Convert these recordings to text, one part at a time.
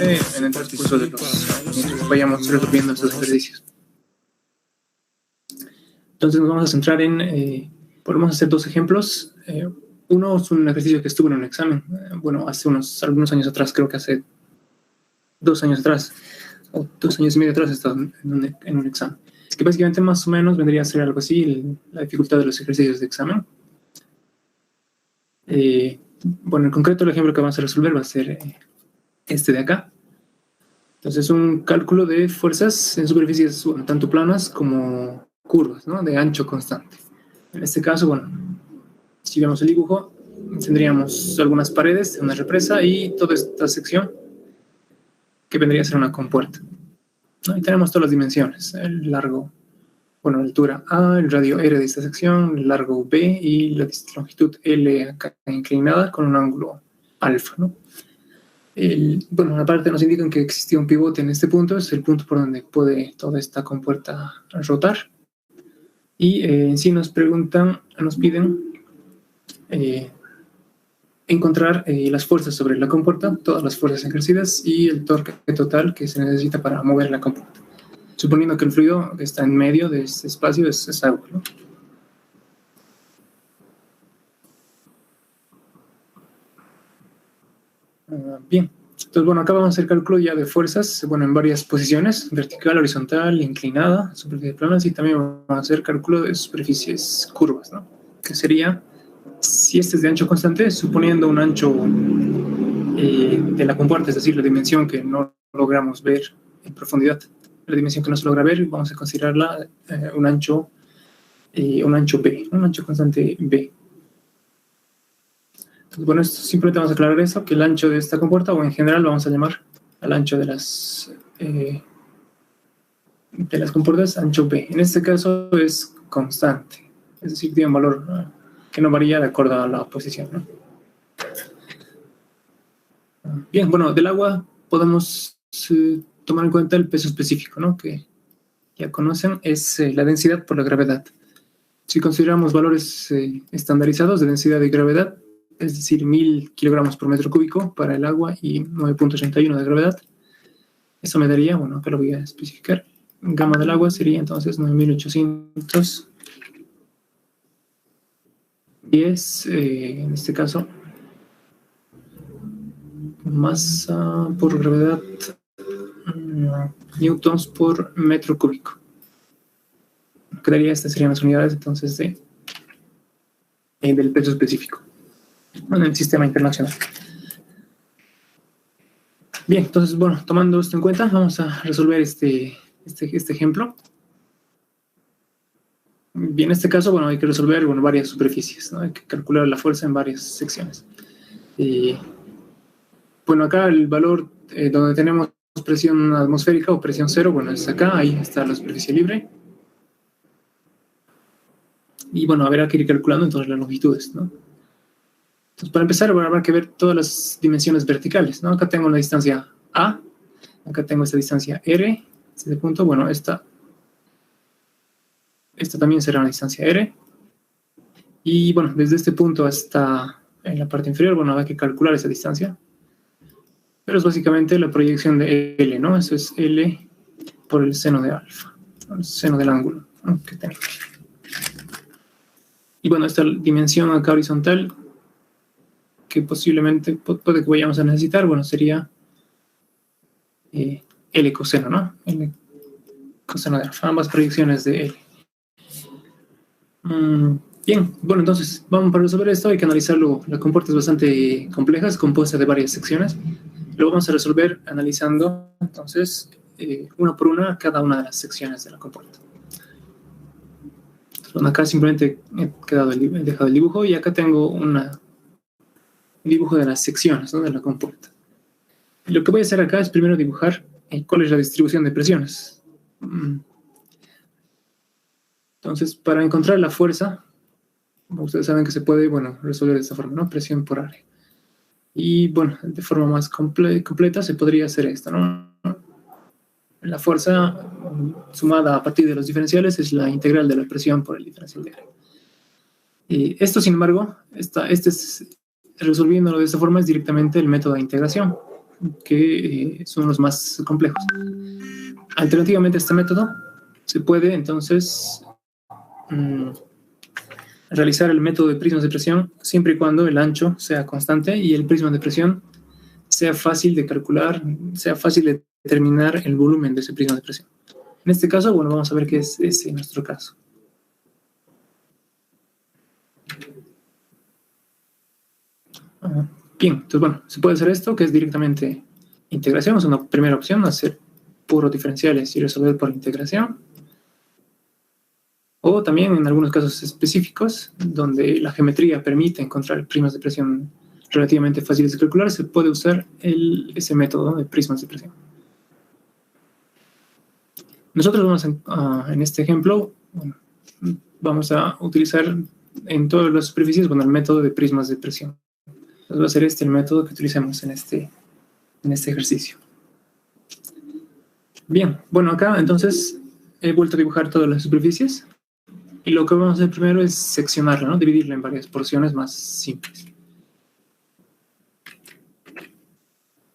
en el transcurso de los mientras vayamos resolviendo estos ejercicios. Entonces nos vamos a centrar en, podemos hacer dos ejemplos. Uno es un ejercicio que estuvo en un examen, bueno, hace algunos años atrás, creo que hace 2 años atrás, o 2 años y medio atrás, estaba en un examen. Es que básicamente más o menos vendría a ser algo así, la dificultad de los ejercicios de examen. Bueno, en concreto el ejemplo que vamos a resolver va a ser este de acá. Entonces, un cálculo de fuerzas en superficies, bueno, tanto planas como curvas, ¿no? De ancho constante. En este caso, bueno, si vemos el dibujo, tendríamos algunas paredes, una represa y toda esta sección que vendría a ser una compuerta, ¿no? Y tenemos todas las dimensiones, el largo, bueno, la altura A, el radio R de esta sección, el largo B y la longitud L acá inclinada con un ángulo alfa, ¿no? Bueno, aparte nos indican que existía un pivote en este punto, es el punto por donde puede toda esta compuerta rotar. Y en sí nos piden encontrar las fuerzas sobre la compuerta, todas las fuerzas ejercidas y el torque total que se necesita para mover la compuerta, suponiendo que el fluido que está en medio de este espacio es agua, ¿no? Bien, entonces bueno, acá vamos a hacer cálculo ya de fuerzas, bueno, en varias posiciones, vertical, horizontal, inclinada, superficies planas, y también vamos a hacer cálculo de superficies curvas, ¿no? Que sería, si este es de ancho constante, suponiendo un ancho de la compuerta, es decir, la dimensión que no logramos ver en profundidad, la dimensión que no se logra ver, vamos a considerarla un ancho B, un ancho constante B. Entonces, bueno, esto simplemente vamos a aclarar eso, que el ancho de esta compuerta, o en general vamos a llamar al ancho de las compuertas ancho B. En este caso es constante, es decir, tiene un valor que no varía de acuerdo a la posición, ¿no? Bien, bueno, del agua podemos tomar en cuenta el peso específico, ¿no? Que ya conocen, es la densidad por la gravedad. Si consideramos valores estandarizados de densidad y gravedad, es decir, 1000 kilogramos por metro cúbico para el agua y 9.81 de gravedad, eso me daría, bueno, acá lo voy a especificar, gamma del agua sería entonces 9810, en este caso, masa por gravedad, newtons por metro cúbico. Quedaría, estas serían las unidades entonces del peso específico en el sistema internacional. Bien, entonces, bueno, tomando esto en cuenta, vamos a resolver este ejemplo. Bien, en este caso, bueno, hay que resolver, bueno, varias superficies, ¿no? Hay que calcular la fuerza en varias secciones. Bueno, acá el valor donde tenemos presión atmosférica o presión cero, bueno, es acá, ahí está la superficie libre. Y bueno, habrá que ir calculando entonces las longitudes, ¿no? Entonces, para empezar, bueno, habrá que ver todas las dimensiones verticales, ¿no? Acá tengo la distancia A, acá tengo esta distancia R, este punto, bueno, esta también será una distancia R. Y bueno, desde este punto hasta en la parte inferior, bueno, habrá que calcular esa distancia. Pero es básicamente la proyección de L, ¿no? Eso es L por el seno de alfa, el seno del ángulo, ¿no? Que tenemos. Y bueno, esta dimensión acá horizontal, que posiblemente puede que vayamos a necesitar, bueno, sería L coseno, ¿no? L coseno de alfa, ambas proyecciones de L. Bien, bueno, entonces, para resolver esto hay que analizarlo. La compuerta es bastante compleja, es compuesta de varias secciones. Lo vamos a resolver analizando, entonces, una por una cada una de las secciones de la compuerta. Bueno, acá simplemente he dejado el dibujo y acá tengo un dibujo de las secciones, ¿no? De la compuerta. Y lo que voy a hacer acá es primero dibujar cuál es la distribución de presiones. Entonces, para encontrar la fuerza, ustedes saben que se puede, bueno, resolver de esta forma, ¿no? Presión por área. Y bueno, de forma más completa se podría hacer esto, ¿no? La fuerza sumada a partir de los diferenciales es la integral de la presión por el diferencial de área. Y esto, sin embargo, resolviéndolo de esta forma es directamente el método de integración. que son los más complejos. Alternativamente a este método, se puede entonces realizar el método de prismas de presión siempre y cuando el ancho sea constante y el prisma de presión sea fácil de calcular, sea fácil de determinar el volumen de ese prisma de presión. En este caso, bueno, vamos a ver qué es ese en nuestro caso. Bien, entonces bueno, se puede hacer esto, que es directamente integración, es una primera opción, hacer puros diferenciales y resolver por integración. O también en algunos casos específicos, donde la geometría permite encontrar primas de presión relativamente fáciles de calcular, se puede usar ese método de prismas de presión. Nosotros vamos en este ejemplo, bueno, vamos a utilizar en todas las superficies, bueno, el método de prismas de presión. Entonces va a ser este el método que utilicemos en este ejercicio. Bien, bueno, acá entonces he vuelto a dibujar todas las superficies. Y lo que vamos a hacer primero es seccionarla, ¿no? Dividirla en varias porciones más simples.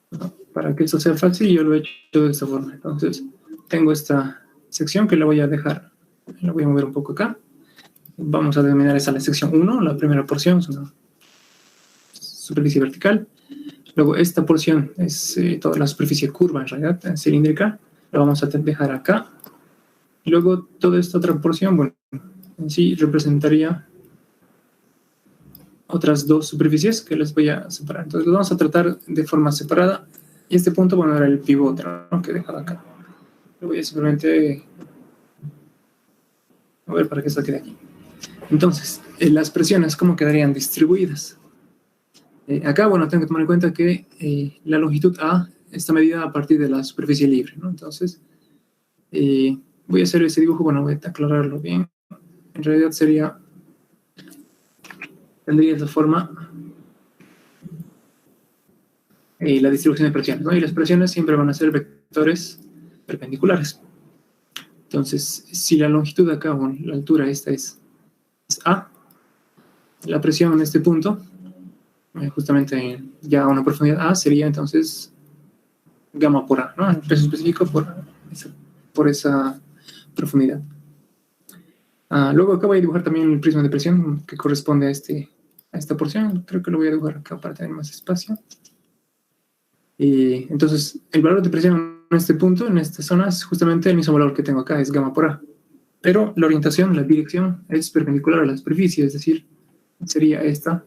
¿No? Para que esto sea fácil, yo lo he hecho de esta forma. Entonces, tengo esta sección que la voy a dejar, la voy a mover un poco acá. Vamos a denominar esa la sección 1, la primera porción, es una superficie vertical. Luego, esta porción es toda la superficie curva, en realidad, cilíndrica. La vamos a dejar acá. Y luego, toda esta otra porción, bueno, en sí representaría otras dos superficies que les voy a separar. Entonces, los vamos a tratar de forma separada. Y este punto, bueno, era el pivote, ¿no? Que he dejado acá. Lo voy a simplemente a ver para que esto quede aquí. Entonces, las presiones, ¿cómo quedarían distribuidas? Acá, bueno, tengo que tomar en cuenta que la longitud A está medida a partir de la superficie libre, ¿no? Entonces, voy a hacer ese dibujo, bueno, voy a aclararlo bien. En realidad tendría esa forma la distribución de presiones, ¿no? Y las presiones siempre van a ser vectores perpendiculares. Entonces, si la longitud de acá, bueno, la altura esta es A, la presión en este punto, justamente ya a una profundidad A, sería entonces gamma por A, ¿no? El peso específico por esa profundidad. Luego acá voy a dibujar también el prisma de presión que corresponde a esta porción. Creo que lo voy a dibujar acá para tener más espacio. Y entonces, el valor de presión en este punto, en esta zona, es justamente el mismo valor que tengo acá, es gamma por A. Pero la orientación, la dirección, es perpendicular a la superficie, es decir, sería esta,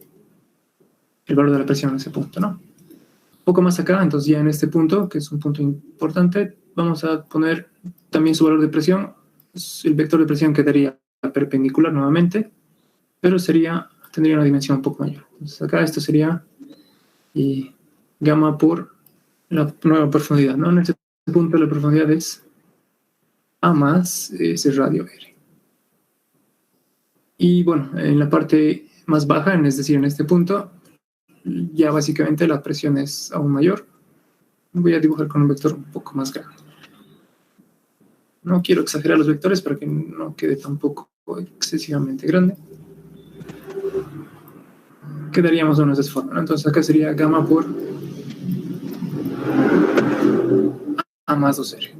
el valor de la presión en ese punto, ¿no? Un poco más acá, entonces ya en este punto, que es un punto importante, vamos a poner también su valor de presión. El vector de presión quedaría perpendicular nuevamente, pero tendría una dimensión un poco mayor. Entonces acá esto sería gamma por la nueva profundidad, ¿no? En este punto la profundidad es A más ese radio R. Y bueno, en la parte más baja, es decir, en este punto, ya básicamente la presión es aún mayor. Voy a dibujar con un vector un poco más grande. No quiero exagerar los vectores para que no quede tampoco excesivamente grande. Quedaríamos de esa forma, ¿no? Entonces acá sería gamma por A más 2R.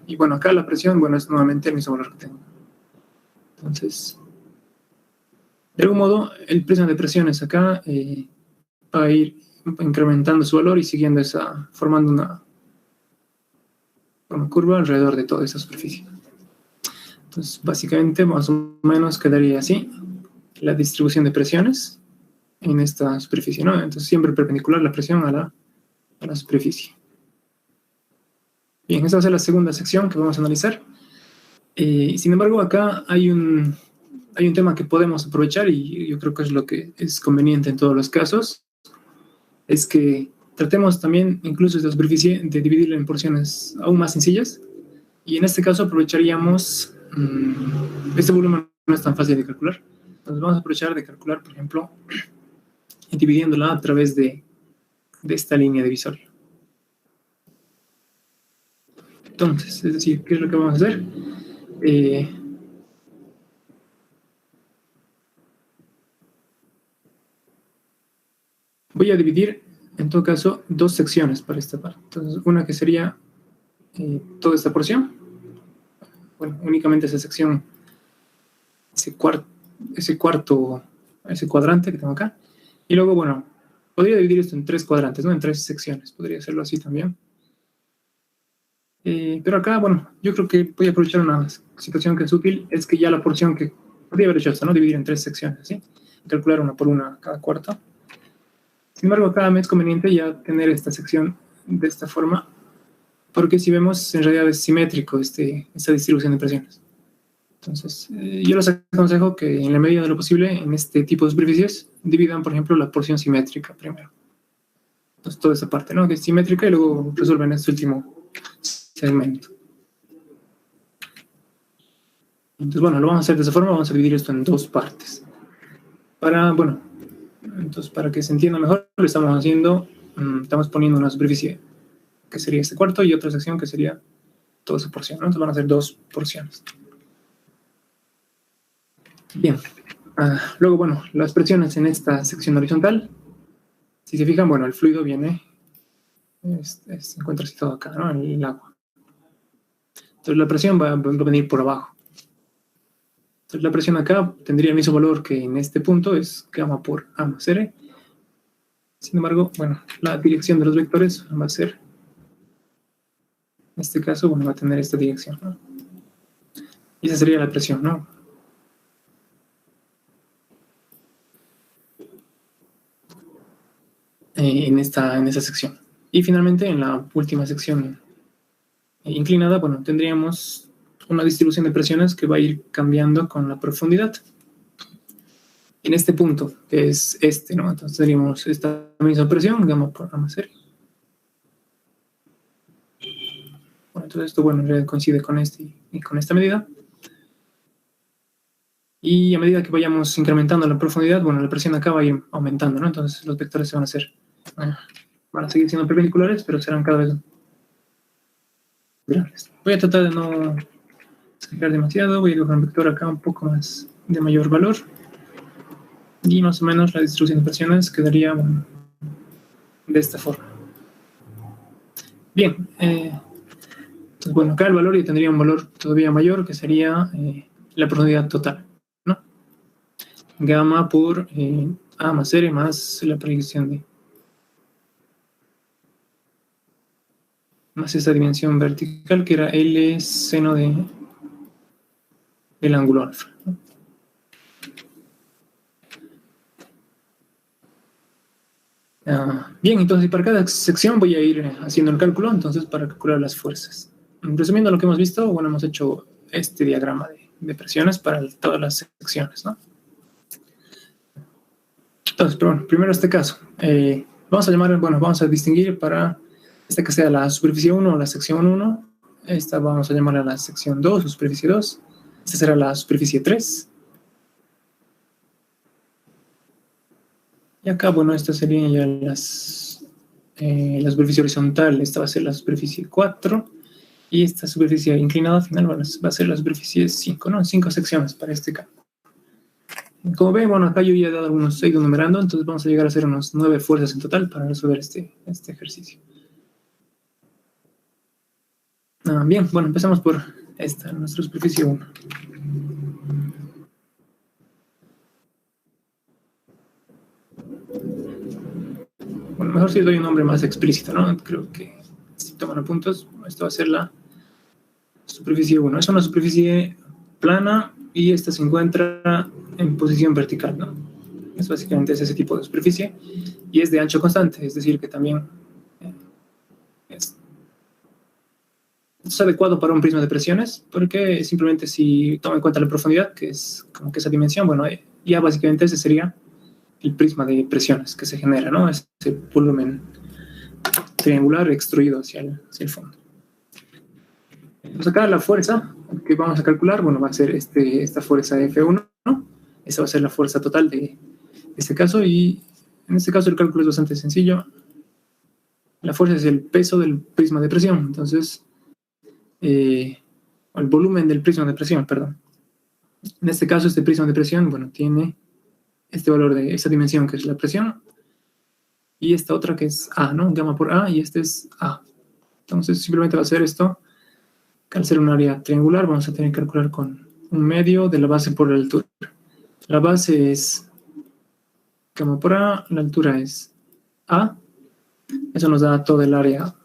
Y bueno, acá la presión, bueno, es nuevamente el mismo valor que tengo. Entonces, de algún modo, el prisma de presiones acá va a ir incrementando su valor y siguiendo formando una curva alrededor de toda esa superficie. Entonces, básicamente, más o menos quedaría así la distribución de presiones en esta superficie, ¿no? Entonces, siempre perpendicular la presión a la superficie. Bien, esta va a ser la segunda sección que vamos a analizar. Sin embargo, acá hay un tema que podemos aprovechar y yo creo que es lo que es conveniente en todos los casos, es que tratemos también incluso esta superficie de dividirla en porciones aún más sencillas y en este caso aprovecharíamos este volumen no es tan fácil de calcular, entonces vamos a aprovechar de calcular, por ejemplo, dividiéndola a través de esta línea divisoria. Entonces, es decir, ¿qué es lo que vamos a hacer? Voy a dividir en todo caso, dos secciones para esta parte. Entonces, una que sería toda esta porción. Bueno, únicamente esa sección, ese cuadrante que tengo acá. Y luego, bueno, podría dividir esto en tres cuadrantes, ¿no? En tres secciones. Podría hacerlo así también. Pero acá, bueno, yo creo que voy a aprovechar una situación que es útil, es que ya la porción que podría haber hecho esto, ¿no? Dividir en tres secciones, ¿sí? Calcular una por una cada cuarto. Sin embargo, acá me es conveniente ya tener esta sección de esta forma, porque si vemos, en realidad es simétrico esta distribución de presiones. Entonces, yo les aconsejo que en la medida de lo posible, en este tipo de superficies, dividan, por ejemplo, la porción simétrica primero. Entonces, toda esa parte, ¿no? Que es simétrica y luego resuelven este último segmento. Entonces, bueno, lo vamos a hacer de esa forma, vamos a dividir esto en dos partes. Entonces, para que se entienda mejor, lo estamos haciendo, estamos poniendo una superficie que sería este cuarto y otra sección que sería toda esa porción, ¿no? Entonces van a ser dos porciones. Bien. Luego, bueno, las presiones en esta sección horizontal, si se fijan, bueno, el fluido viene, se encuentra situado acá, ¿no? En el agua. Entonces la presión va a venir por abajo. Entonces la presión acá tendría el mismo valor que en este punto, es gamma por A más R. Sin embargo, bueno, la dirección de los vectores va a ser, en este caso, bueno, va a tener esta dirección, ¿no? Y esa sería la presión, ¿no? En esa sección. Y finalmente, en la última sección inclinada, bueno, tendríamos una distribución de presiones que va a ir cambiando con la profundidad. En este punto, que es este, ¿no? Entonces tendríamos esta misma presión, gamma por A más R. Bueno, entonces esto, bueno, en realidad coincide con este y con esta medida. Y a medida que vayamos incrementando la profundidad, bueno, la presión acá va a ir aumentando, ¿no? Entonces los vectores se van a hacer, van a seguir siendo perpendiculares, pero serán cada vez grandes. Voy a tratar de no exagerar demasiado, voy a dibujar un vector acá un poco más de mayor valor. Y más o menos la distribución de presiones quedaría, bueno, de esta forma. Bien, entonces, bueno, acá el valor ya tendría un valor todavía mayor, que sería la profundidad total, ¿no? Gamma por A más R más la proyección de, más esa dimensión vertical, que era L seno del ángulo alfa, ¿no? Bien, entonces para cada sección voy a ir haciendo el cálculo, entonces para calcular las fuerzas. Resumiendo lo que hemos visto, bueno, hemos hecho este diagrama de presiones para todas las secciones, ¿no? Entonces, pero bueno, primero este caso. Vamos a distinguir para esta que sea la superficie 1 o la sección 1. Esta vamos a llamarla la sección 2 o superficie 2. Esta será la superficie 3. Y acá, bueno, esta sería ya la superficie horizontal. Esta va a ser la superficie 4. Y esta superficie inclinada final va a ser la superficie 5, ¿no? 5 secciones para este campo. Como ven, bueno, acá yo ya he dado algunos, he ido numerando, entonces vamos a llegar a hacer unos 9 fuerzas en total para resolver este ejercicio. Bien, bueno, empezamos por esta, nuestra superficie 1. Bueno, mejor si doy un nombre más explícito, ¿no? Creo que si toman apuntes, esto va a ser la superficie 1. Es una superficie plana y esta se encuentra en posición vertical, ¿no? Es básicamente ese tipo de superficie y es de ancho constante, es decir, que también es adecuado para un prisma de presiones, porque simplemente si toma en cuenta la profundidad, que es como que esa dimensión, bueno, ya básicamente ese sería el prisma de presiones que se genera, ¿no? Ese volumen triangular extruido hacia el fondo. Entonces acá la fuerza que vamos a calcular, bueno, va a ser esta fuerza F1, ¿no? Esa va a ser la fuerza total de este caso, y en este caso el cálculo es bastante sencillo. La fuerza es el peso del prisma de presión, entonces, el volumen del prisma de presión, perdón. En este caso, este prisma de presión, bueno, tiene este valor de esta dimensión que es la presión, y esta otra que es A, ¿no? Gamma por A, y este es A. Entonces simplemente va a ser esto, que al ser un área triangular vamos a tener que calcular con un medio de la base por la altura. La base es gamma por A, la altura es A, eso nos da todo el área,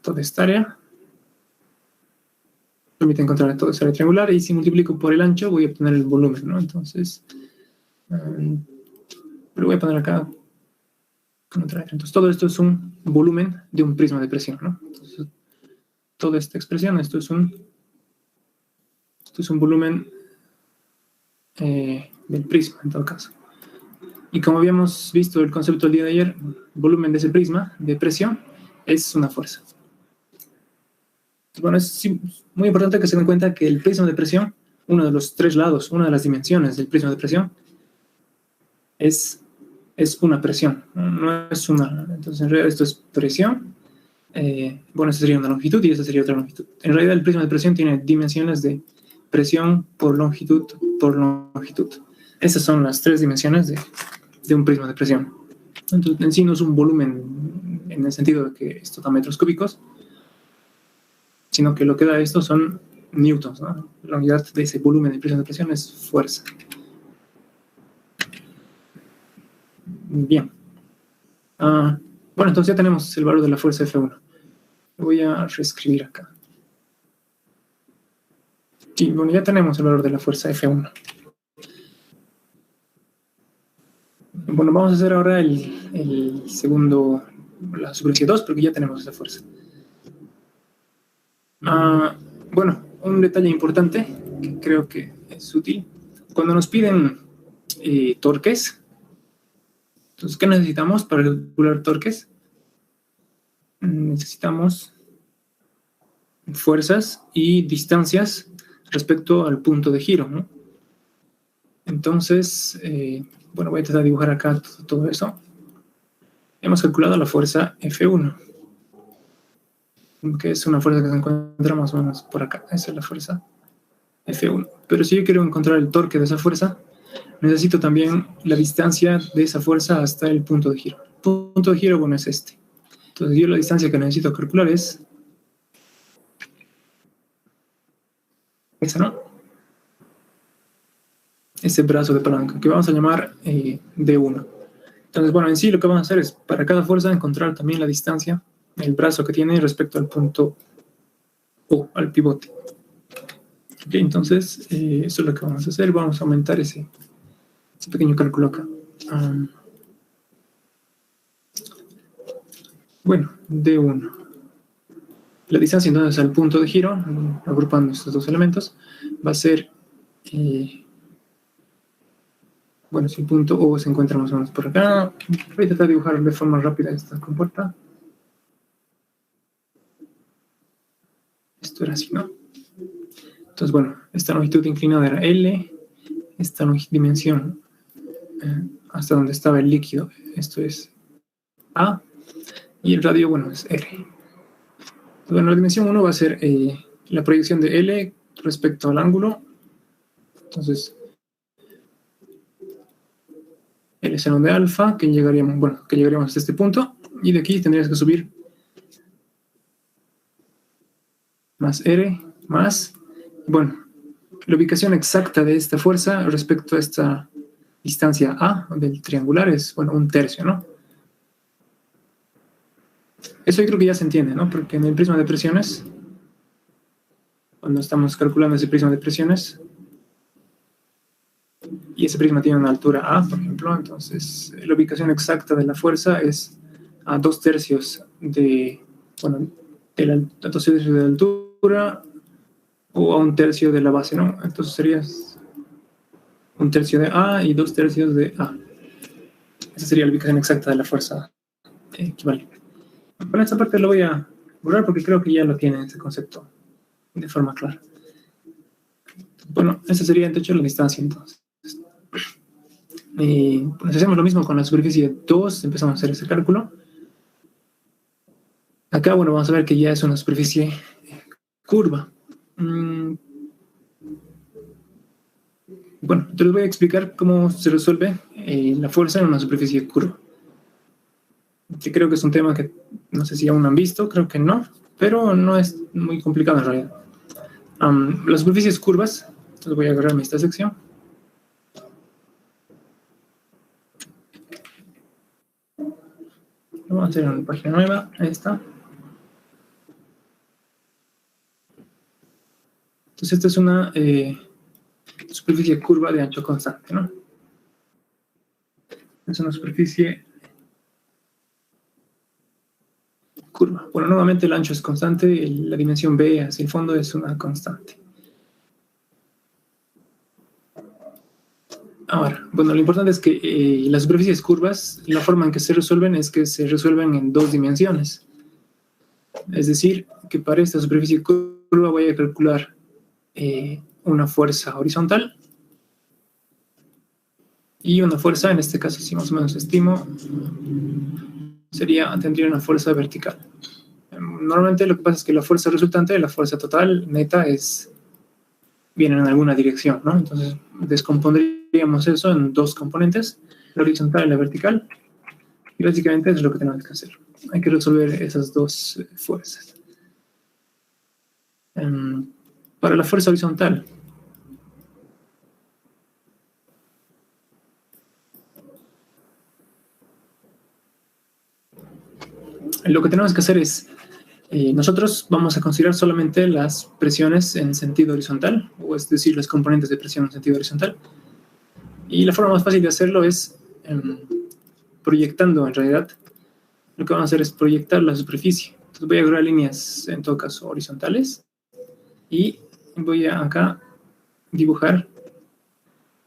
toda esta área. Permite encontrar toda esa área triangular, y si multiplico por el ancho voy a obtener el volumen, ¿no? Entonces, lo voy a poner acá. Entonces, todo esto es un volumen de un prisma de presión, ¿no? Entonces, toda esta expresión, esto es un volumen del prisma, en todo caso. Y como habíamos visto el concepto el día de ayer, el volumen de ese prisma de presión es una fuerza. Bueno, es muy importante que se den cuenta que el prisma de presión, uno de los tres lados, una de las dimensiones del prisma de presión, es una presión, no es una. Entonces, en realidad, esto es presión. Bueno, esta sería una longitud y esta sería otra longitud. En realidad, el prisma de presión tiene dimensiones de presión por longitud por longitud. Esas son las tres dimensiones de un prisma de presión. Entonces, en sí no es un volumen en el sentido de que esto da metros cúbicos, sino que lo que da esto son newtons, ¿no? La unidad de ese volumen de prisma de presión es fuerza. Bien. Bueno, entonces ya tenemos el valor de la fuerza F1. Lo voy a reescribir acá. Sí, bueno, ya tenemos el valor de la fuerza F1. Bueno, vamos a hacer ahora el segundo, la superficie 2, porque ya tenemos esa fuerza. Bueno, un detalle importante que creo que es útil. Cuando nos piden torques, entonces, ¿qué necesitamos para calcular torques? Necesitamos fuerzas y distancias respecto al punto de giro, ¿no? Entonces, bueno, voy a tratar de dibujar acá todo eso. Hemos calculado la fuerza F1, que es una fuerza que se encuentra más o menos por acá. Esa es la fuerza F1. Pero si yo quiero encontrar el torque de esa fuerza, necesito también la distancia de esa fuerza hasta el punto de giro. El punto de giro, bueno, es este. Entonces, yo la distancia que necesito calcular es esa, ¿no? Ese brazo de palanca, que vamos a llamar D1. Entonces, bueno, en sí lo que vamos a hacer es, para cada fuerza, encontrar también la distancia, el brazo que tiene respecto al punto O, al pivote. Okay, entonces, eso es lo que vamos a hacer. Vamos a aumentar ese pequeño cálculo acá. Bueno, D1. La distancia entonces al punto de giro, agrupando estos dos elementos, va a ser, bueno, si el punto O se encuentra más o menos por acá, voy a tratar de dibujar de forma rápida esta compuerta. Esto era así, ¿no? Entonces, bueno, esta longitud inclinada era L, esta dimensión hasta donde estaba el líquido, esto es A, y el radio, bueno, es R. Bueno, la dimensión 1 va a ser la proyección de L respecto al ángulo. Entonces, L es el de alfa, que llegaríamos hasta este punto, y de aquí tendrías que subir más R, más, bueno, la ubicación exacta de esta fuerza respecto a esta distancia A del triangular es, bueno, 1/3, ¿no? Eso yo creo que ya se entiende, ¿no? Porque en el prisma de presiones, cuando estamos calculando ese prisma de presiones, y ese prisma tiene una altura A, por ejemplo, entonces la ubicación exacta de la fuerza es a 2/3 de, bueno, a 2/3 de la altura o a 1/3 de la base, ¿no? Entonces sería 1/3 de A y 2/3 de A. Esa sería la ubicación exacta de la fuerza equivalente. Bueno, esta parte lo voy a borrar porque creo que ya lo tienen ese concepto de forma clara. Bueno, esa sería de hecho la distancia entonces. Pues hacemos lo mismo con la superficie 2, empezamos a hacer ese cálculo. Acá, bueno, vamos a ver que ya es una superficie curva. Bueno, te les voy a explicar cómo se resuelve la fuerza en una superficie curva. que creo que es un tema que no sé si aún han visto, creo que no, pero no es muy complicado en realidad. Las superficies curvas, entonces voy a agarrarme esta sección. Vamos a hacer una página nueva, ahí está. Entonces esta es una superficie curva de ancho constante, ¿no? Es una superficie curva. Bueno, nuevamente el ancho es constante, la dimensión B hacia el fondo es una constante. Ahora, bueno, lo importante es que las superficies curvas, la forma en que se resuelven es que se resuelven en dos dimensiones. Es decir, que para esta superficie curva voy a calcular una fuerza horizontal y una fuerza, en este caso, si más o menos estimo, tendría una fuerza vertical. Normalmente lo que pasa es que la fuerza resultante, la fuerza total neta, viene en alguna dirección, ¿no? Entonces descompondríamos eso en dos componentes, la horizontal y la vertical, y básicamente eso es lo que tenemos que hacer. Hay que resolver esas dos fuerzas. Para la fuerza horizontal, lo que tenemos que hacer es, nosotros vamos a considerar solamente las presiones en sentido horizontal, o es decir, los componentes de presión en sentido horizontal. Y la forma más fácil de hacerlo es proyectando, en realidad. Lo que vamos a hacer es proyectar la superficie. Entonces voy a agarrar líneas, en todo caso, horizontales, y voy a acá dibujar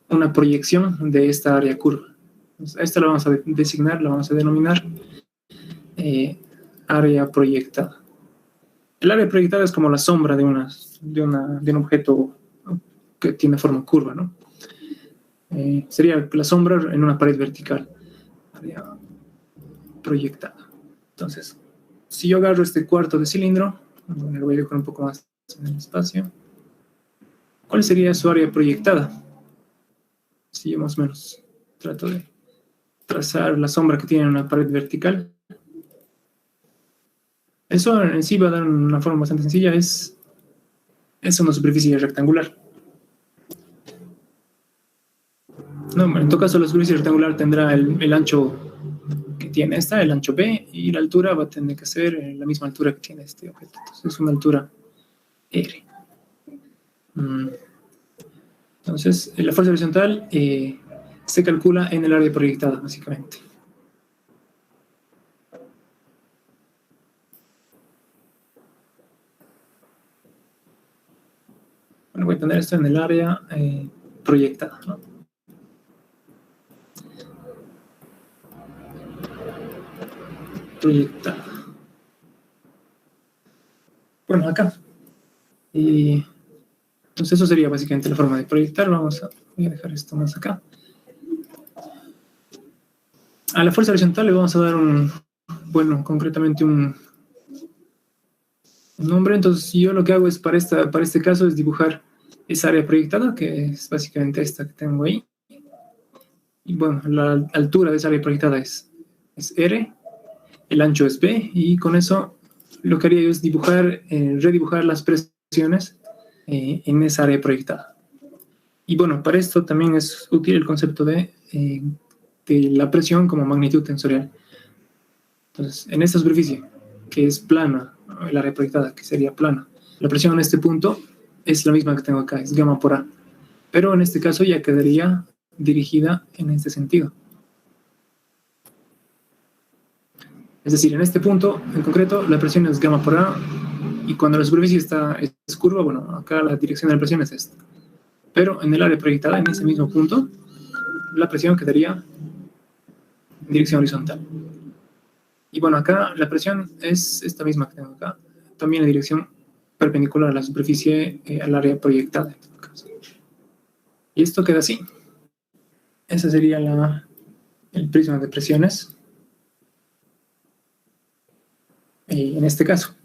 una proyección de esta área curva. Entonces, a esta la vamos a designar, la vamos a denominar área proyectada. El área proyectada es como la sombra de un objeto que tiene forma curva, ¿no? Sería la sombra en una pared vertical. Área proyectada. Entonces, si yo agarro este cuarto de cilindro, lo voy a dibujar un poco más en el espacio. ¿Cuál sería su área proyectada? Si yo más o menos trato de trazar la sombra que tiene en una pared vertical. Eso en sí va a dar una forma bastante sencilla, es una superficie rectangular. No, en todo caso la superficie rectangular tendrá el ancho que tiene esta, el ancho B, y la altura va a tener que ser la misma altura que tiene este objeto. Entonces es una altura R. Entonces, la fuerza horizontal se calcula en el área proyectada, básicamente. Bueno, voy a poner esto en el área proyectada, ¿no? Proyectada. Bueno, acá. Y entonces eso sería básicamente la forma de proyectar. Voy a dejar esto más acá. A la fuerza horizontal le vamos a dar concretamente un nombre. Entonces yo lo que hago es para este caso es dibujar esa área proyectada, que es básicamente esta que tengo ahí. Y bueno, la altura de esa área proyectada es R, el ancho es B, y con eso lo que haría yo es redibujar las presiones en esa área proyectada. Y bueno, para esto también es útil el concepto de la presión como magnitud tensorial. Entonces, en esta superficie, que es plana, el área proyectada, que sería plana, la presión en este punto es la misma que tengo acá, es gamma por A. Pero en este caso ya quedaría dirigida en este sentido. Es decir, en este punto en concreto la presión es gamma por A, y cuando la superficie es curva, bueno, acá la dirección de la presión es esta. Pero en el área proyectada, en ese mismo punto, la presión quedaría en dirección horizontal. Y bueno, acá la presión es esta misma que tengo acá, también en dirección perpendicular a la superficie, al área proyectada. Y esto queda así. Ese sería el prisma de presiones en este caso.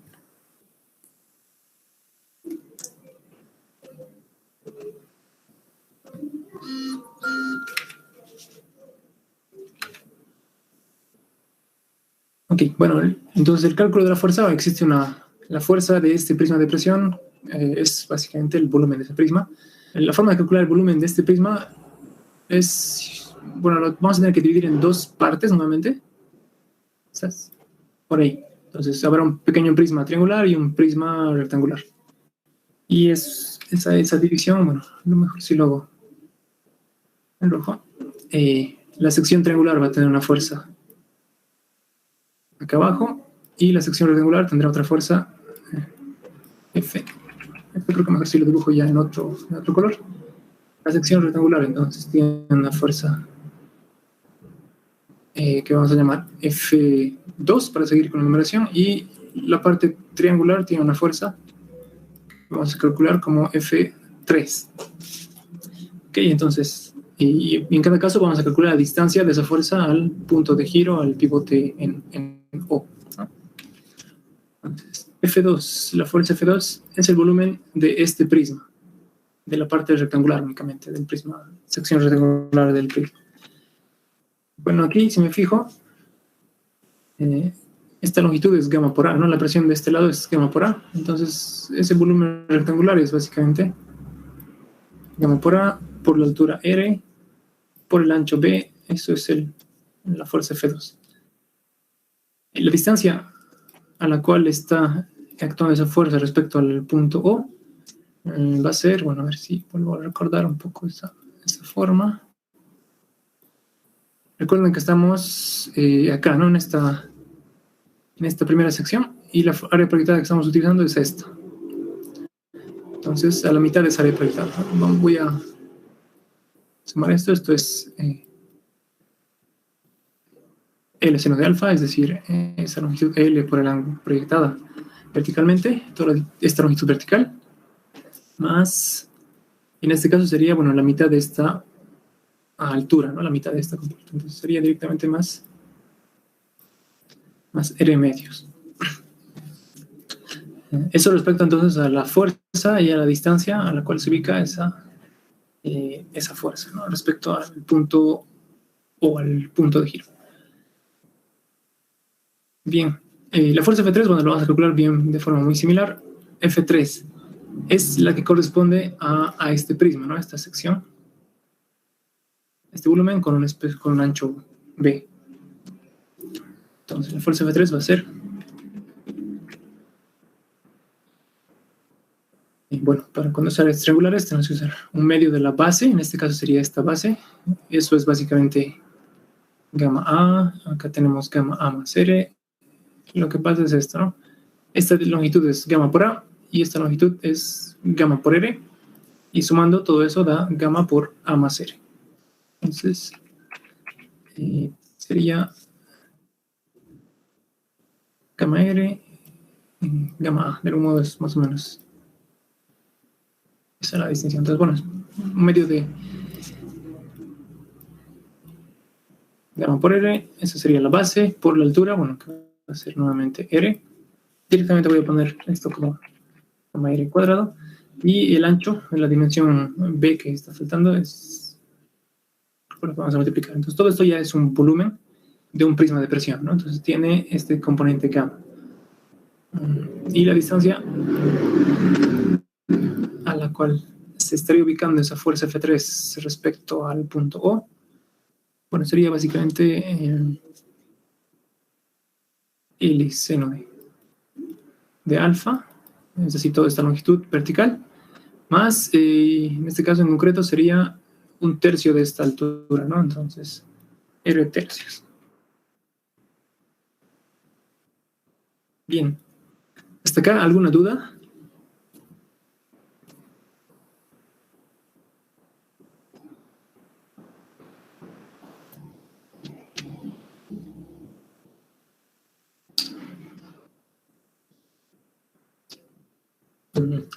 Ok, bueno, entonces el cálculo de la fuerza, existe la fuerza de este prisma de presión, es básicamente el volumen de ese prisma. La forma de calcular el volumen de este prisma es, bueno, lo vamos a tener que dividir en dos partes nuevamente. ¿Estás? Por ahí. Entonces habrá un pequeño prisma triangular y un prisma rectangular. Y esa división, bueno, a lo mejor si lo hago en rojo. La sección triangular va a tener una fuerza acá abajo y la sección rectangular tendrá otra fuerza F. Esto creo que mejor si lo dibujo ya en otro color. La sección rectangular entonces tiene una fuerza que vamos a llamar F2 para seguir con la numeración, y la parte triangular tiene una fuerza que vamos a calcular como F3. Ok, entonces, y en cada caso vamos a calcular la distancia de esa fuerza al punto de giro, al pivote en O, ¿no? Entonces, F2, la fuerza F2 es el volumen de este prisma, de la parte rectangular únicamente, del prisma, sección rectangular del prisma. Bueno, aquí si me fijo, esta longitud es gamma por A, ¿no? La presión de este lado es gamma por A, entonces ese volumen rectangular es básicamente gamma por A por la altura R por el ancho B, eso es la fuerza F2. Y la distancia a la cual está actuando esa fuerza respecto al punto O va a ser, bueno, a ver si vuelvo a recordar un poco esa forma. Recuerden que estamos acá, ¿no? En esta primera sección, y la área proyectada que estamos utilizando es esta. Entonces, a la mitad de esa área proyectada. Voy a sumar esto. Esto es L seno de alfa, es decir, esa longitud L por el ángulo proyectada verticalmente, toda esta longitud vertical, más, en este caso sería, bueno, la mitad de esta altura, ¿no? La mitad de esta compuerta. Entonces sería directamente más R medios. Eso respecto entonces a la fuerza y a la distancia a la cual se ubica esa fuerza, ¿no? Respecto al punto o al punto de giro. Bien, la fuerza F3, bueno, lo vamos a calcular bien de forma muy similar. F3 es la que corresponde a este prisma, ¿no? A esta sección, este volumen con un ancho B. Entonces la fuerza F3 va a ser, bueno, para cuando usar áreas triangulares tenemos que usar un medio de la base, en este caso sería esta base. Eso es básicamente gamma A, acá tenemos gamma A más R. Lo que pasa es esto, ¿no? Esta longitud es gamma por A y esta longitud es gamma por R, y sumando todo eso da gamma por A más R. Entonces sería gamma R, gamma A, de algún modo es más o menos esa es la distinción. Entonces, bueno, es un medio de gamma por R, esa sería la base, por la altura, bueno, que va a ser nuevamente R. Directamente voy a poner esto como gamma R cuadrado, y el ancho en la dimensión B que está faltando es, bueno, vamos a multiplicar. Entonces todo esto ya es un volumen de un prisma de presión, ¿no? Entonces tiene este componente gamma. Y la distancia a la cual se estaría ubicando esa fuerza F3 respecto al punto O, bueno, sería básicamente L seno de alfa, es decir, toda esta longitud vertical, más, en este caso en concreto, sería un tercio de esta altura, ¿no? Entonces, R tercios. Bien. ¿Hasta acá alguna duda?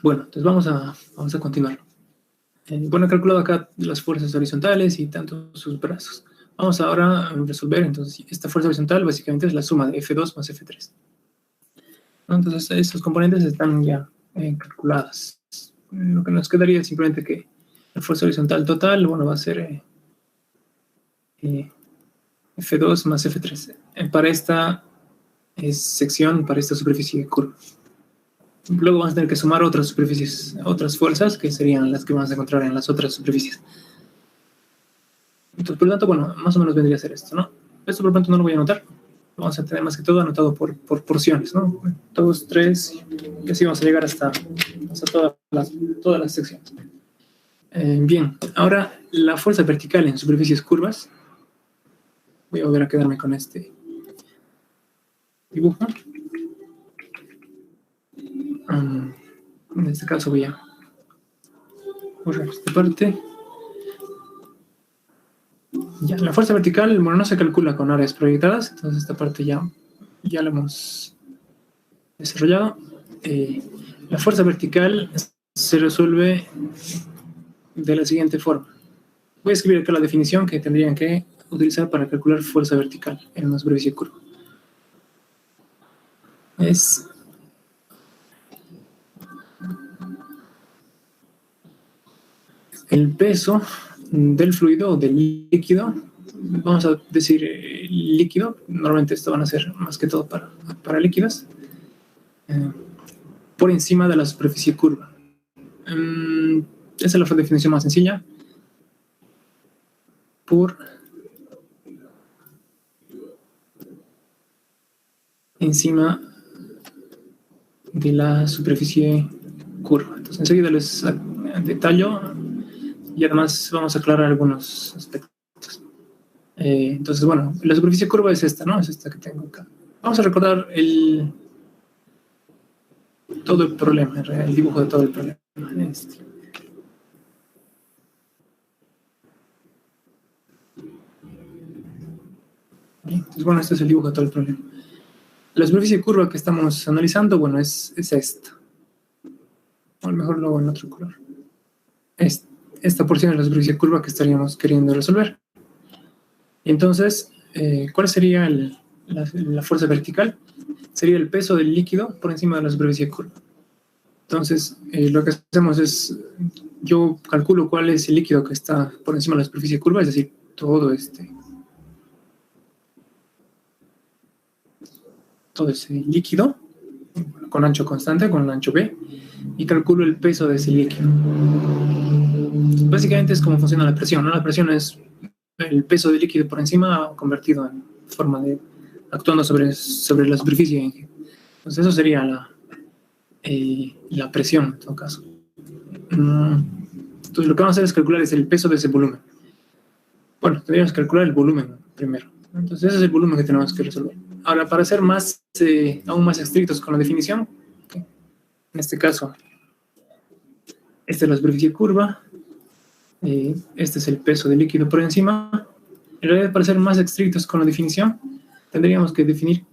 Bueno, entonces vamos a continuar. Bueno, he calculado acá las fuerzas horizontales y tanto sus brazos. Vamos ahora a resolver, entonces, esta fuerza horizontal básicamente es la suma de F2 más F3. Entonces, estos componentes están ya calculadas. Lo que nos quedaría es simplemente que la fuerza horizontal total, bueno, va a ser F2 más F3. Para esta sección para esta superficie curva. Luego vamos a tener que sumar otras superficies, otras fuerzas, que serían las que vamos a encontrar en las otras superficies. Entonces, por lo tanto, bueno, más o menos vendría a ser esto, ¿no? Esto, por lo tanto, no lo voy a anotar. Lo vamos a tener más que todo anotado por porciones, ¿no? 2, 3, y así vamos a llegar hasta todas las secciones. Bien, ahora la fuerza vertical en superficies curvas. Voy a volver a quedarme con este dibujo. En este caso voy a borrar esta parte. Ya, la fuerza vertical, bueno, no se calcula con áreas proyectadas, entonces esta parte ya la hemos desarrollado. La fuerza vertical se resuelve de la siguiente forma. Voy a escribir acá la definición que tendrían que utilizar para calcular fuerza vertical en una superficie curva. Es el peso del fluido o del líquido. Vamos a decir líquido. Normalmente esto van a ser más que todo para líquidos. Por encima de la superficie curva. Esa es la definición más sencilla. Por encima de la superficie curva. Entonces enseguida les detallo y además vamos a aclarar algunos aspectos. Entonces, bueno, la superficie curva es esta, ¿no? Es esta que tengo acá. Vamos a recordar todo el problema, el dibujo de todo el problema. Entonces, bueno, este es el dibujo de todo el problema. La superficie curva que estamos analizando, bueno, es esta. O a lo mejor luego en otro color. Esta porción de la superficie curva que estaríamos queriendo resolver. Entonces, ¿cuál sería la fuerza vertical? Sería el peso del líquido por encima de la superficie curva. Entonces, lo que hacemos es, yo calculo cuál es el líquido que está por encima de la superficie curva, es decir, todo ese líquido con ancho constante, con ancho B, y calculo el peso de ese líquido. Básicamente es como funciona la presión, ¿no? La presión es el peso del líquido por encima convertido en forma de actuando sobre la superficie. Entonces eso sería la presión en todo caso. Entonces lo que vamos a hacer es calcular el peso de ese volumen. Bueno, tendríamos que calcular el volumen primero. Entonces ese es el volumen que tenemos que resolver. Ahora, para ser aún más estrictos con la definición, en este caso, esta es la superficie curva, este es el peso del líquido por encima. En realidad, para ser más estrictos con la definición, tendríamos que definir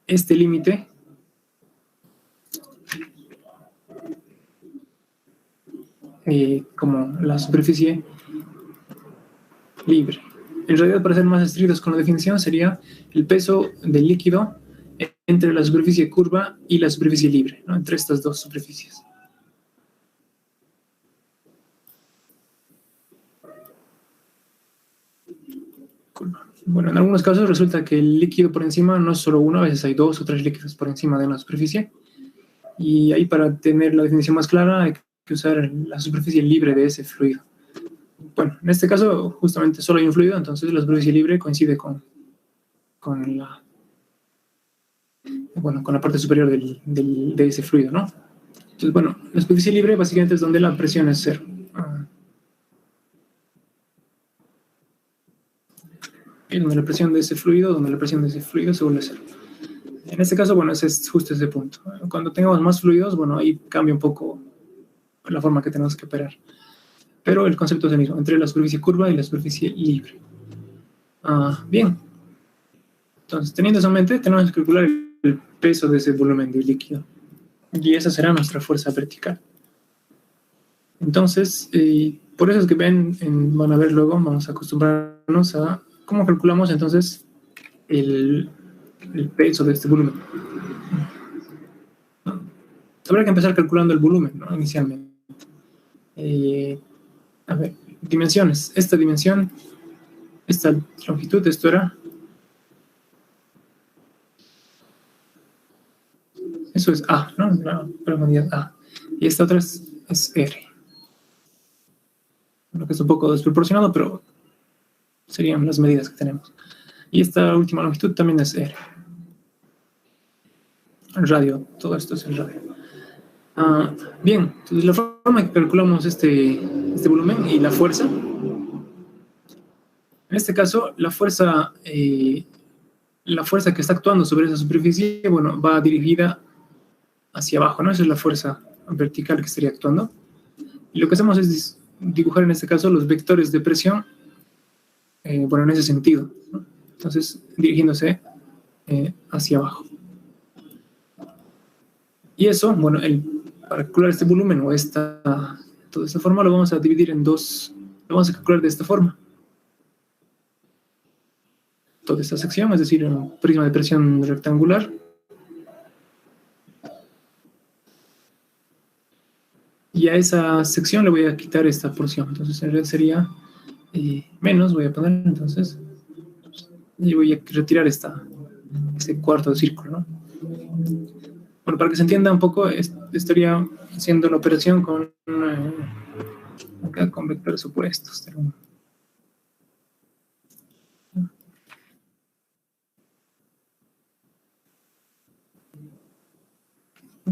este límite como la superficie libre. En realidad, para ser más estrictos con la definición, sería el peso del líquido entre la superficie curva y la superficie libre, ¿no? Entre estas dos superficies. Bueno, en algunos casos resulta que el líquido por encima no es solo uno, a veces hay 2 o 3 líquidos por encima de una superficie. Y ahí, para tener la definición más clara, hay que usar la superficie libre de ese fluido. Bueno, en este caso justamente solo hay un fluido, entonces la superficie libre coincide con la parte superior de ese fluido, ¿no? Entonces, bueno, la superficie libre básicamente es donde la presión es cero. Donde la presión de ese fluido se vuelve cero. En este caso, bueno, ese es justo ese punto. Cuando tengamos más fluidos, bueno, ahí cambia un poco la forma que tenemos que operar. Pero el concepto es el mismo, entre la superficie curva y la superficie libre. Bien. Entonces, teniendo eso en mente, tenemos que calcular el peso de ese volumen de líquido. Y esa será nuestra fuerza vertical. Entonces, por eso es que van a ver luego, vamos a acostumbrarnos a cómo calculamos entonces el peso de este volumen. Habrá que empezar calculando el volumen, ¿no? Inicialmente. A ver, dimensiones. Esta dimensión, esta longitud, esto era Eso es A, ¿no? La profundidad A. Y esta otra es R. Lo que es un poco desproporcionado, pero serían las medidas que tenemos. Y esta última longitud también es R. El radio, todo esto es el radio. Bien, entonces la forma que calculamos este volumen y la fuerza. En este caso, la fuerza que está actuando sobre esa superficie, bueno, va dirigida hacia abajo, ¿no? Esa es la fuerza vertical que estaría actuando. Y lo que hacemos es dibujar en este caso los vectores de presión, bueno, en ese sentido, ¿no? Entonces, dirigiéndose hacia abajo. Y eso, bueno, para calcular este volumen o toda esta forma lo vamos a dividir en dos, lo vamos a calcular de esta forma. Toda esta sección, es decir, un prisma de presión rectangular. Y a esa sección le voy a quitar esta porción. Entonces, en realidad sería menos, voy a poner, entonces, y voy a retirar ese cuarto de círculo, ¿no? Bueno, para que se entienda un poco, estaría haciendo la operación acá con vectores opuestos.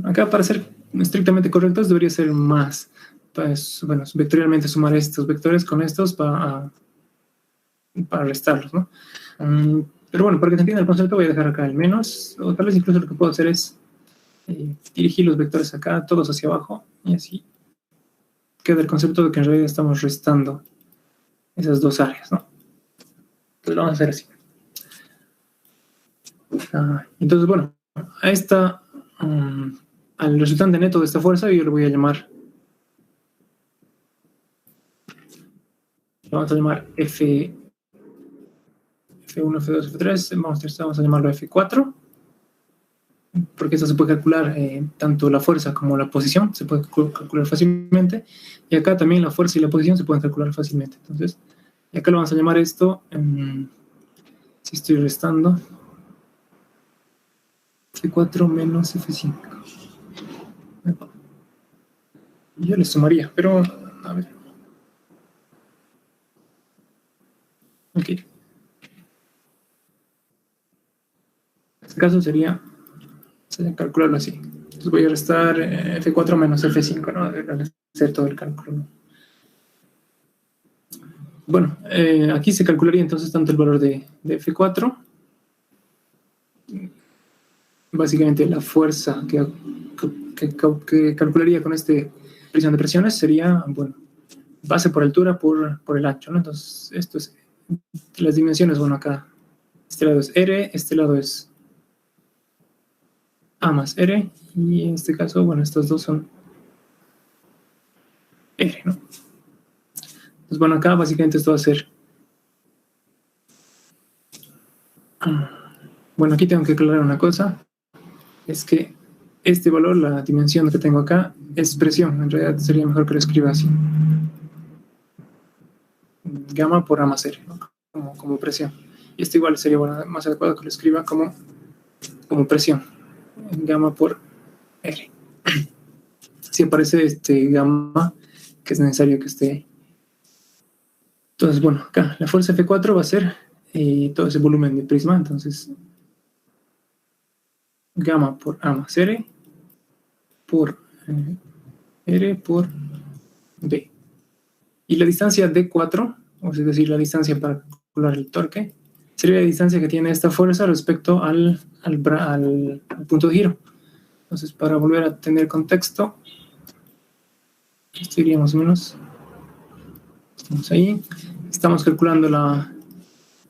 Acá, para ser estrictamente correctos, debería ser más. Pues, bueno, vectorialmente sumar estos vectores con estos para restarlos, ¿no? Pero bueno, para que se entienda el concepto, voy a dejar acá el menos, o tal vez incluso lo que puedo hacer es dirigir los vectores acá, todos hacia abajo, y así queda el concepto de que en realidad estamos restando esas dos áreas, ¿no? Entonces lo vamos a hacer así. Entonces, bueno, al resultante neto de esta fuerza yo le voy a llamar, F1, F2, F3, vamos a llamarlo F4, porque esto se puede calcular tanto la fuerza como la posición, se puede calcular fácilmente, y acá también la fuerza y la posición se pueden calcular fácilmente. Entonces, y acá lo vamos a llamar esto, si estoy restando, F4 menos F5. Yo le sumaría, pero a ver. Ok. En este caso sería calcularlo así. Entonces voy a restar F4 menos F5, ¿no? Al hacer todo el cálculo. Bueno, aquí se calcularía entonces tanto el valor de F4, básicamente la fuerza que calcularía con este presión de presiones sería, bueno, base por altura por el ancho, ¿no? Entonces, esto es las dimensiones, bueno, acá este lado es R, este lado es A más R, y en este caso, bueno, estos dos son R, ¿no? Entonces, bueno, acá básicamente esto va a ser... Bueno, aquí tengo que aclarar una cosa, es que este valor, la dimensión que tengo acá, es presión. En realidad sería mejor que lo escriba así. Gamma por A más R, ¿no? como presión. Y esto igual sería más adecuado que lo escriba como presión. Gamma por R. Si aparece gamma, que es necesario que esté ahí. Entonces, bueno, acá la fuerza F4 va a ser todo ese volumen de prisma. Entonces, gamma por A más R por R por B. Y la distancia D4, o es decir, la distancia para calcular el torque, sería la distancia que tiene esta fuerza respecto al punto de giro. Entonces, para volver a tener contexto, esto iría más o menos, estamos ahí, estamos calculando la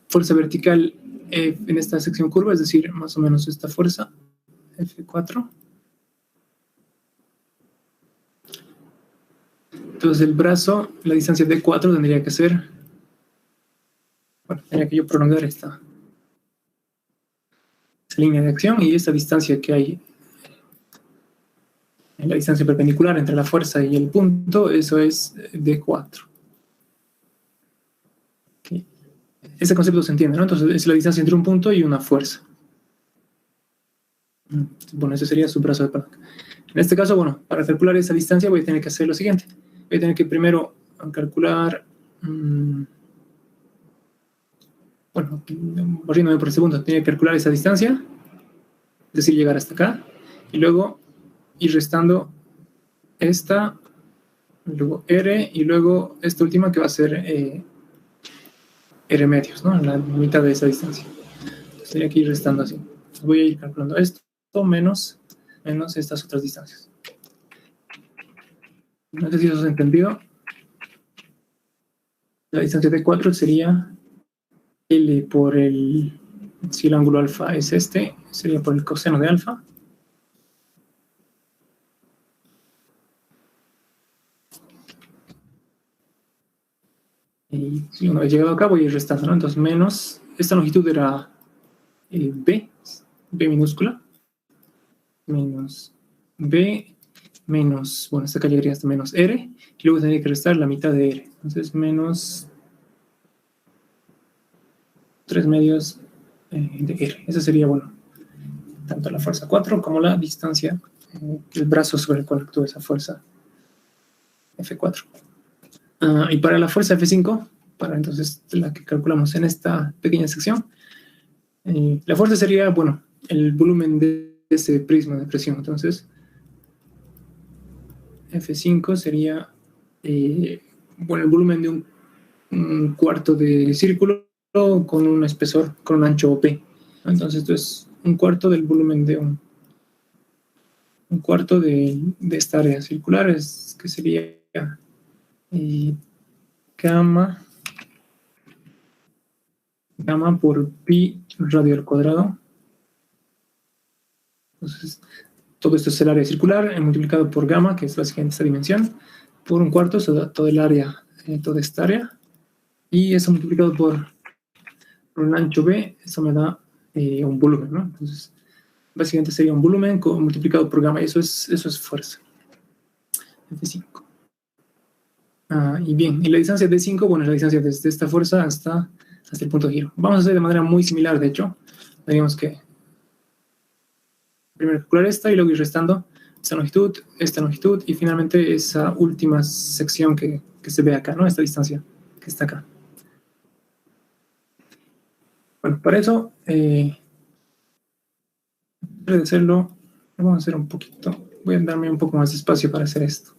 fuerza vertical en esta sección curva, es decir, más o menos esta fuerza, F4. Entonces el brazo, la distancia de 4 tendría que ser, bueno, tendría que yo prolongar esa línea de acción, y esta distancia que hay, la distancia perpendicular entre la fuerza y el punto, eso es D4. Okay. Ese concepto se entiende, ¿no? Entonces es la distancia entre un punto y una fuerza. Bueno, ese sería su brazo de palanca. En este caso, bueno, para calcular esa distancia voy a tener que hacer lo siguiente. Voy a tener que primero calcular, bueno, corriéndome por segundo, tengo que calcular esa distancia, es decir, llegar hasta acá, y luego ir restando esta, luego R, y luego esta última que va a ser R medios, ¿no? La mitad de esa distancia. Entonces, tenía que ir restando así. Entonces, voy a ir calculando esto menos estas otras distancias. No sé si eso se ha entendido. La distancia de 4 sería L por el, si el ángulo alfa es este, sería por el coseno de alfa. Y una vez llegado acá voy a ir restando, ¿no? Entonces menos, esta longitud era B minúscula, menos B, menos, bueno, esta calle llegaría hasta menos R, y luego tendría que restar la mitad de R. Entonces menos 3 medios de R. Esa sería, bueno, tanto la fuerza 4 como la distancia, el brazo sobre el cual actúa esa fuerza F4. Y para la fuerza F5, para entonces la que calculamos en esta pequeña sección, la fuerza sería, bueno, el volumen de ese prisma de presión. Entonces, F5 sería, bueno, el volumen de un cuarto de círculo con un espesor, con un ancho P. Entonces, esto es un cuarto del volumen de un cuarto de esta área circular, que sería gamma por pi radio al cuadrado. Entonces, todo esto es el área circular multiplicado por gamma, que es básicamente esta dimensión, por un cuarto, eso da todo el área, toda esta área, y eso multiplicado por un ancho B, eso me da un volumen, ¿no? Entonces, básicamente sería un volumen multiplicado por gamma, y eso es fuerza. F5. Y bien, y la distancia D5, bueno, es la distancia desde esta fuerza hasta el punto de giro. Vamos a hacer de manera muy similar, de hecho. Tendríamos que primero calcular esta y luego ir restando esta longitud y finalmente esa última sección que se ve acá, ¿no? Esta distancia que está acá. Bueno, para eso, antes de hacerlo, vamos a hacer un poquito, voy a darme un poco más de espacio para hacer esto.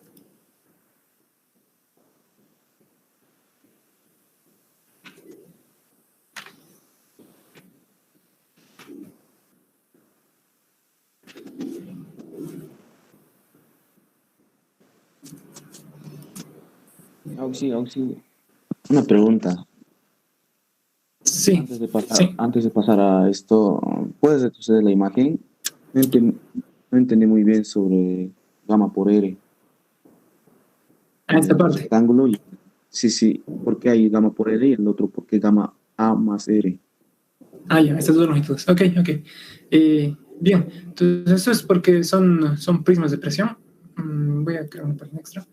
Auxilio. Una pregunta. Sí. Antes de pasar a esto, ¿puedes retroceder la imagen? No entendí muy bien sobre gamma por R. A esta parte. Rectángulo y, sí, ¿por qué hay gamma por R y el otro por qué gamma A más R? Ya, estas dos longitudes. Ok. Bien, entonces eso es porque son prismas de presión. Voy a crear una página extra.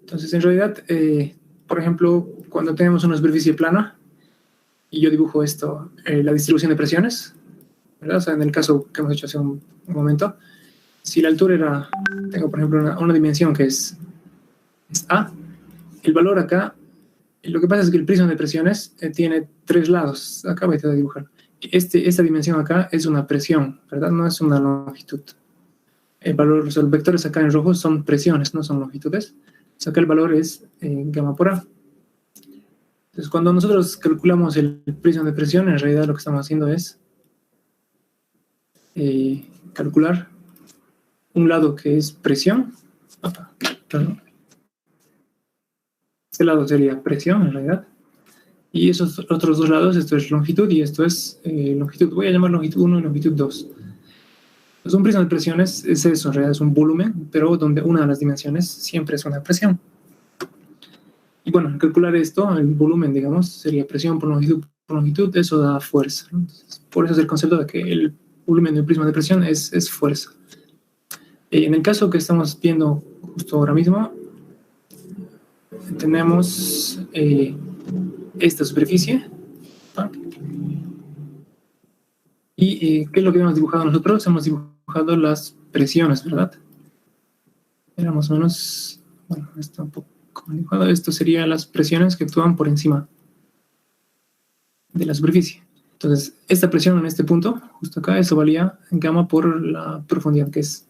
Entonces, en realidad, por ejemplo, cuando tenemos una superficie plana y yo dibujo esto, la distribución de presiones, ¿verdad? O sea, en el caso que hemos hecho hace un momento, si la altura era, tengo por ejemplo una dimensión que es A, el valor acá, lo que pasa es que el prisma de presiones tiene 3 lados. Acá voy a dibujar. Esta dimensión acá es una presión, ¿verdad? No es una longitud. El valor, o sea, los vectores acá en rojo son presiones, no son longitudes. O sea, acá el valor es gamma por A. Entonces, cuando nosotros calculamos el prisma de presión, en realidad lo que estamos haciendo es calcular un lado que es presión. Este lado sería presión, en realidad. Y esos otros dos lados, esto es longitud y esto es longitud. Voy a llamar longitud 1 y longitud 2. Pues un prisma de presiones es eso, en realidad es un volumen, pero donde una de las dimensiones siempre es una presión. Y bueno, al calcular esto, el volumen, digamos, sería presión por longitud, eso da fuerza. Entonces, por eso es el concepto de que el volumen de un prisma de presión es fuerza. En el caso que estamos viendo justo ahora mismo, tenemos esta superficie, ¿tá? ¿Y qué es lo que hemos dibujado nosotros? Hemos dibujado las presiones, ¿verdad? Era más o menos, bueno, está un poco dibujado. Esto serían las presiones que actúan por encima de la superficie. Entonces, esta presión en este punto, justo acá, eso valía gamma por la profundidad, que es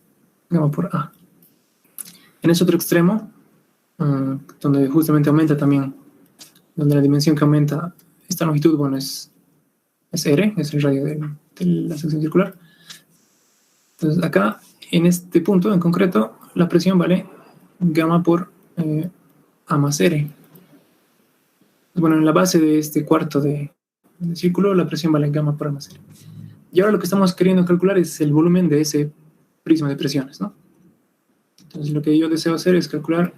gamma por A. En ese otro extremo, donde justamente aumenta también, donde la dimensión que aumenta esta longitud, bueno, es R, es el radio de la sección circular. Entonces, acá, en este punto en concreto, la presión vale gamma por A más R. Bueno, en la base de este cuarto de círculo, la presión vale gamma por A más R. Y ahora lo que estamos queriendo calcular es el volumen de ese prisma de presiones, ¿no? Entonces, lo que yo deseo hacer es calcular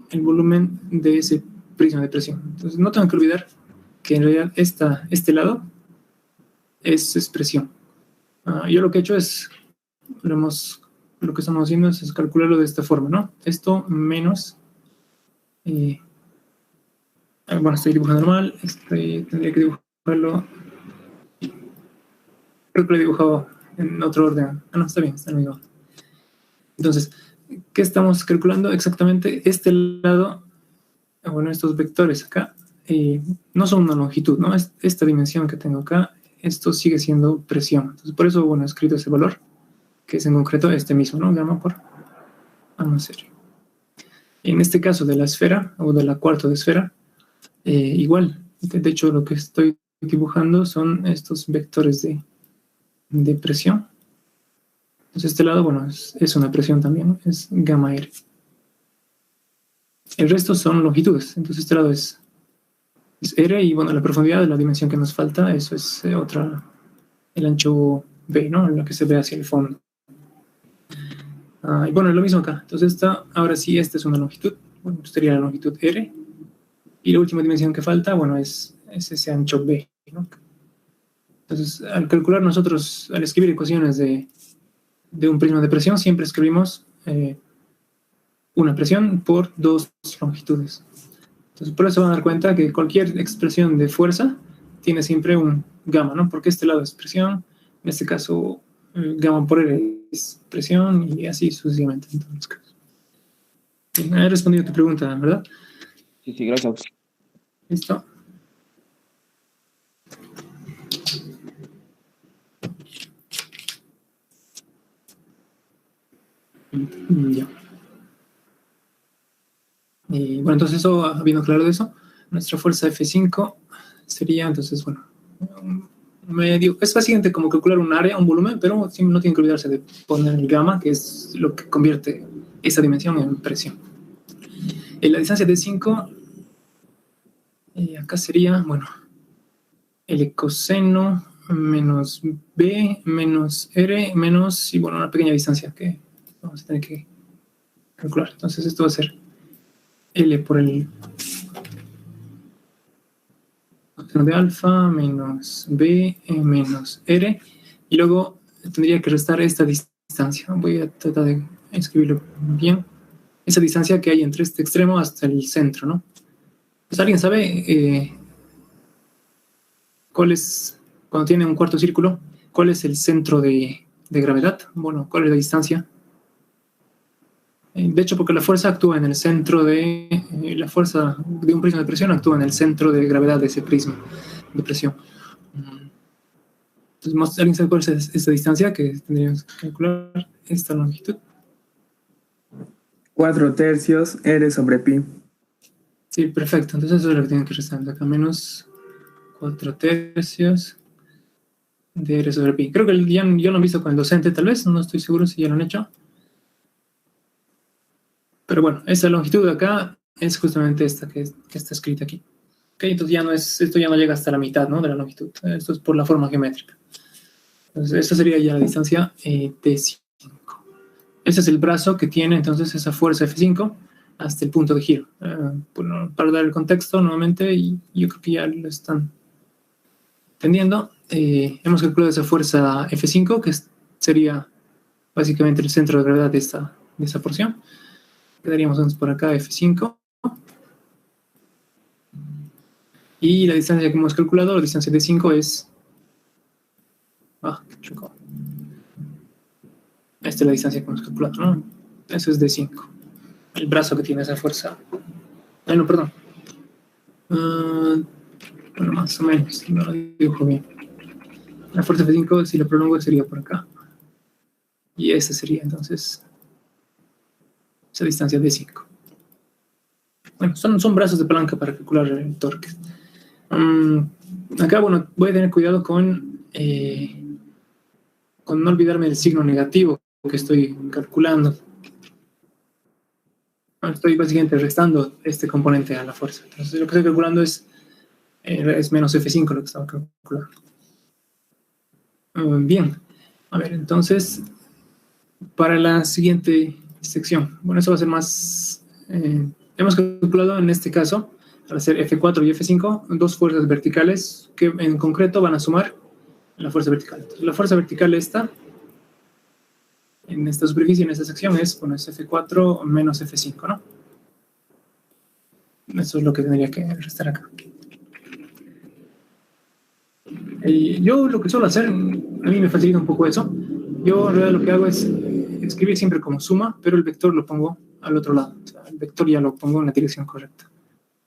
el volumen de ese prisma de presión. Entonces, no tengo que olvidar que en realidad este lado es presión. Yo lo que he hecho es, lo que estamos haciendo es calcularlo de esta forma, ¿no? Esto menos, bueno, estoy dibujando normal, tendría que dibujarlo, creo que lo he dibujado en otro orden. No, está bien, está en el mismo. Entonces, ¿qué estamos calculando? Exactamente este lado, bueno, estos vectores acá, no son una longitud, ¿no? Esta dimensión que tengo acá, esto sigue siendo presión. Entonces, por eso, bueno, he escrito ese valor, que es en concreto este mismo, ¿no? Gamma por A más R. En este caso de la esfera, o de la cuarta de esfera, igual. De hecho, lo que estoy dibujando son estos vectores de presión. Entonces, este lado, bueno, es una presión también, es gamma R. El resto son longitudes. Entonces, este lado es R y, bueno, la profundidad de la dimensión que nos falta, eso es el ancho B, ¿no? Lo que se ve hacia el fondo. Y bueno, es lo mismo acá. Entonces, ahora sí, esta es una longitud. Bueno, esto sería la longitud R. Y la última dimensión que falta, bueno, es ese ancho B, ¿no? Entonces, al calcular nosotros, al escribir ecuaciones de un prisma de presión, siempre escribimos una presión por dos longitudes. Entonces, por eso van a dar cuenta que cualquier expresión de fuerza tiene siempre un gamma, ¿no? Porque este lado es presión, en este caso, gamma por R es presión y así sucesivamente en todos los casos. Bien, he respondido a tu pregunta, ¿verdad? Sí, sí, gracias. ¿Listo? Ya. Y bueno, entonces eso, habiendo claro de eso, nuestra fuerza F5 sería, entonces, bueno, medio, es básicamente como calcular un área, un volumen, pero no tienen que olvidarse de poner el gamma, que es lo que convierte esa dimensión en presión. La distancia de 5, acá sería, bueno, el coseno menos B menos R menos, y bueno, una pequeña distancia que vamos a tener que calcular. Entonces esto va a ser L por el coseno de alfa menos B menos R, y luego tendría que restar esta distancia. Voy a tratar de escribirlo bien. Esa distancia que hay entre este extremo hasta el centro, ¿no? Pues alguien sabe cuál es, cuando tiene un cuarto círculo, cuál es el centro de gravedad. Bueno, cuál es la distancia. De hecho, porque la fuerza actúa en el centro la fuerza de un prisma de presión actúa en el centro de gravedad de ese prisma de presión. Entonces, ¿alguien sabe cuál es esta distancia que tendríamos que calcular? Esta longitud. 4/3 R sobre pi. Sí, perfecto. Entonces eso es lo que tienen que restar. Acá menos 4/3 de R sobre pi. Creo que ya lo han visto con el docente, tal vez. No estoy seguro si ya lo han hecho. Pero bueno, esa longitud de acá es justamente esta que está escrita aquí. ¿Okay? Entonces esto ya no llega hasta la mitad, ¿no? De la longitud. Esto es por la forma geométrica. Entonces esta sería ya la distancia T5. Ese es el brazo que tiene entonces esa fuerza F5 hasta el punto de giro. Para dar el contexto nuevamente, y yo creo que ya lo están entendiendo, hemos calculado esa fuerza F5, que sería básicamente el centro de gravedad de esa porción. Quedaríamos entonces por acá F5. Y la distancia que hemos calculado, la distancia de 5 es qué chocó. Esta es la distancia que hemos calculado, ¿no? Eso es de 5. El brazo que tiene esa fuerza. No, perdón. Bueno, más o menos, no lo dibujo bien. La fuerza F5, si la prolongo, sería por acá. Y esta sería entonces esa distancia de 5. Bueno, son brazos de palanca para calcular el torque. Acá, bueno, voy a tener cuidado con no olvidarme del signo negativo que estoy calculando. Estoy básicamente restando este componente a la fuerza. Entonces, lo que estoy calculando es menos F5 lo que estaba calculando. Bien. A ver, entonces, para la siguiente sección. Bueno, eso va a ser más... hemos calculado en este caso, al hacer F4 y F5, dos fuerzas verticales que en concreto van a sumar la fuerza vertical. Entonces, la fuerza vertical esta, en esta superficie, en esta sección, es F4 menos F5, ¿no? Eso es lo que tendría que restar acá. Yo lo que suelo hacer, a mí me facilita un poco eso. Yo en realidad lo que hago es escribir siempre como suma, pero el vector lo pongo al otro lado. O sea, el vector ya lo pongo en la dirección correcta.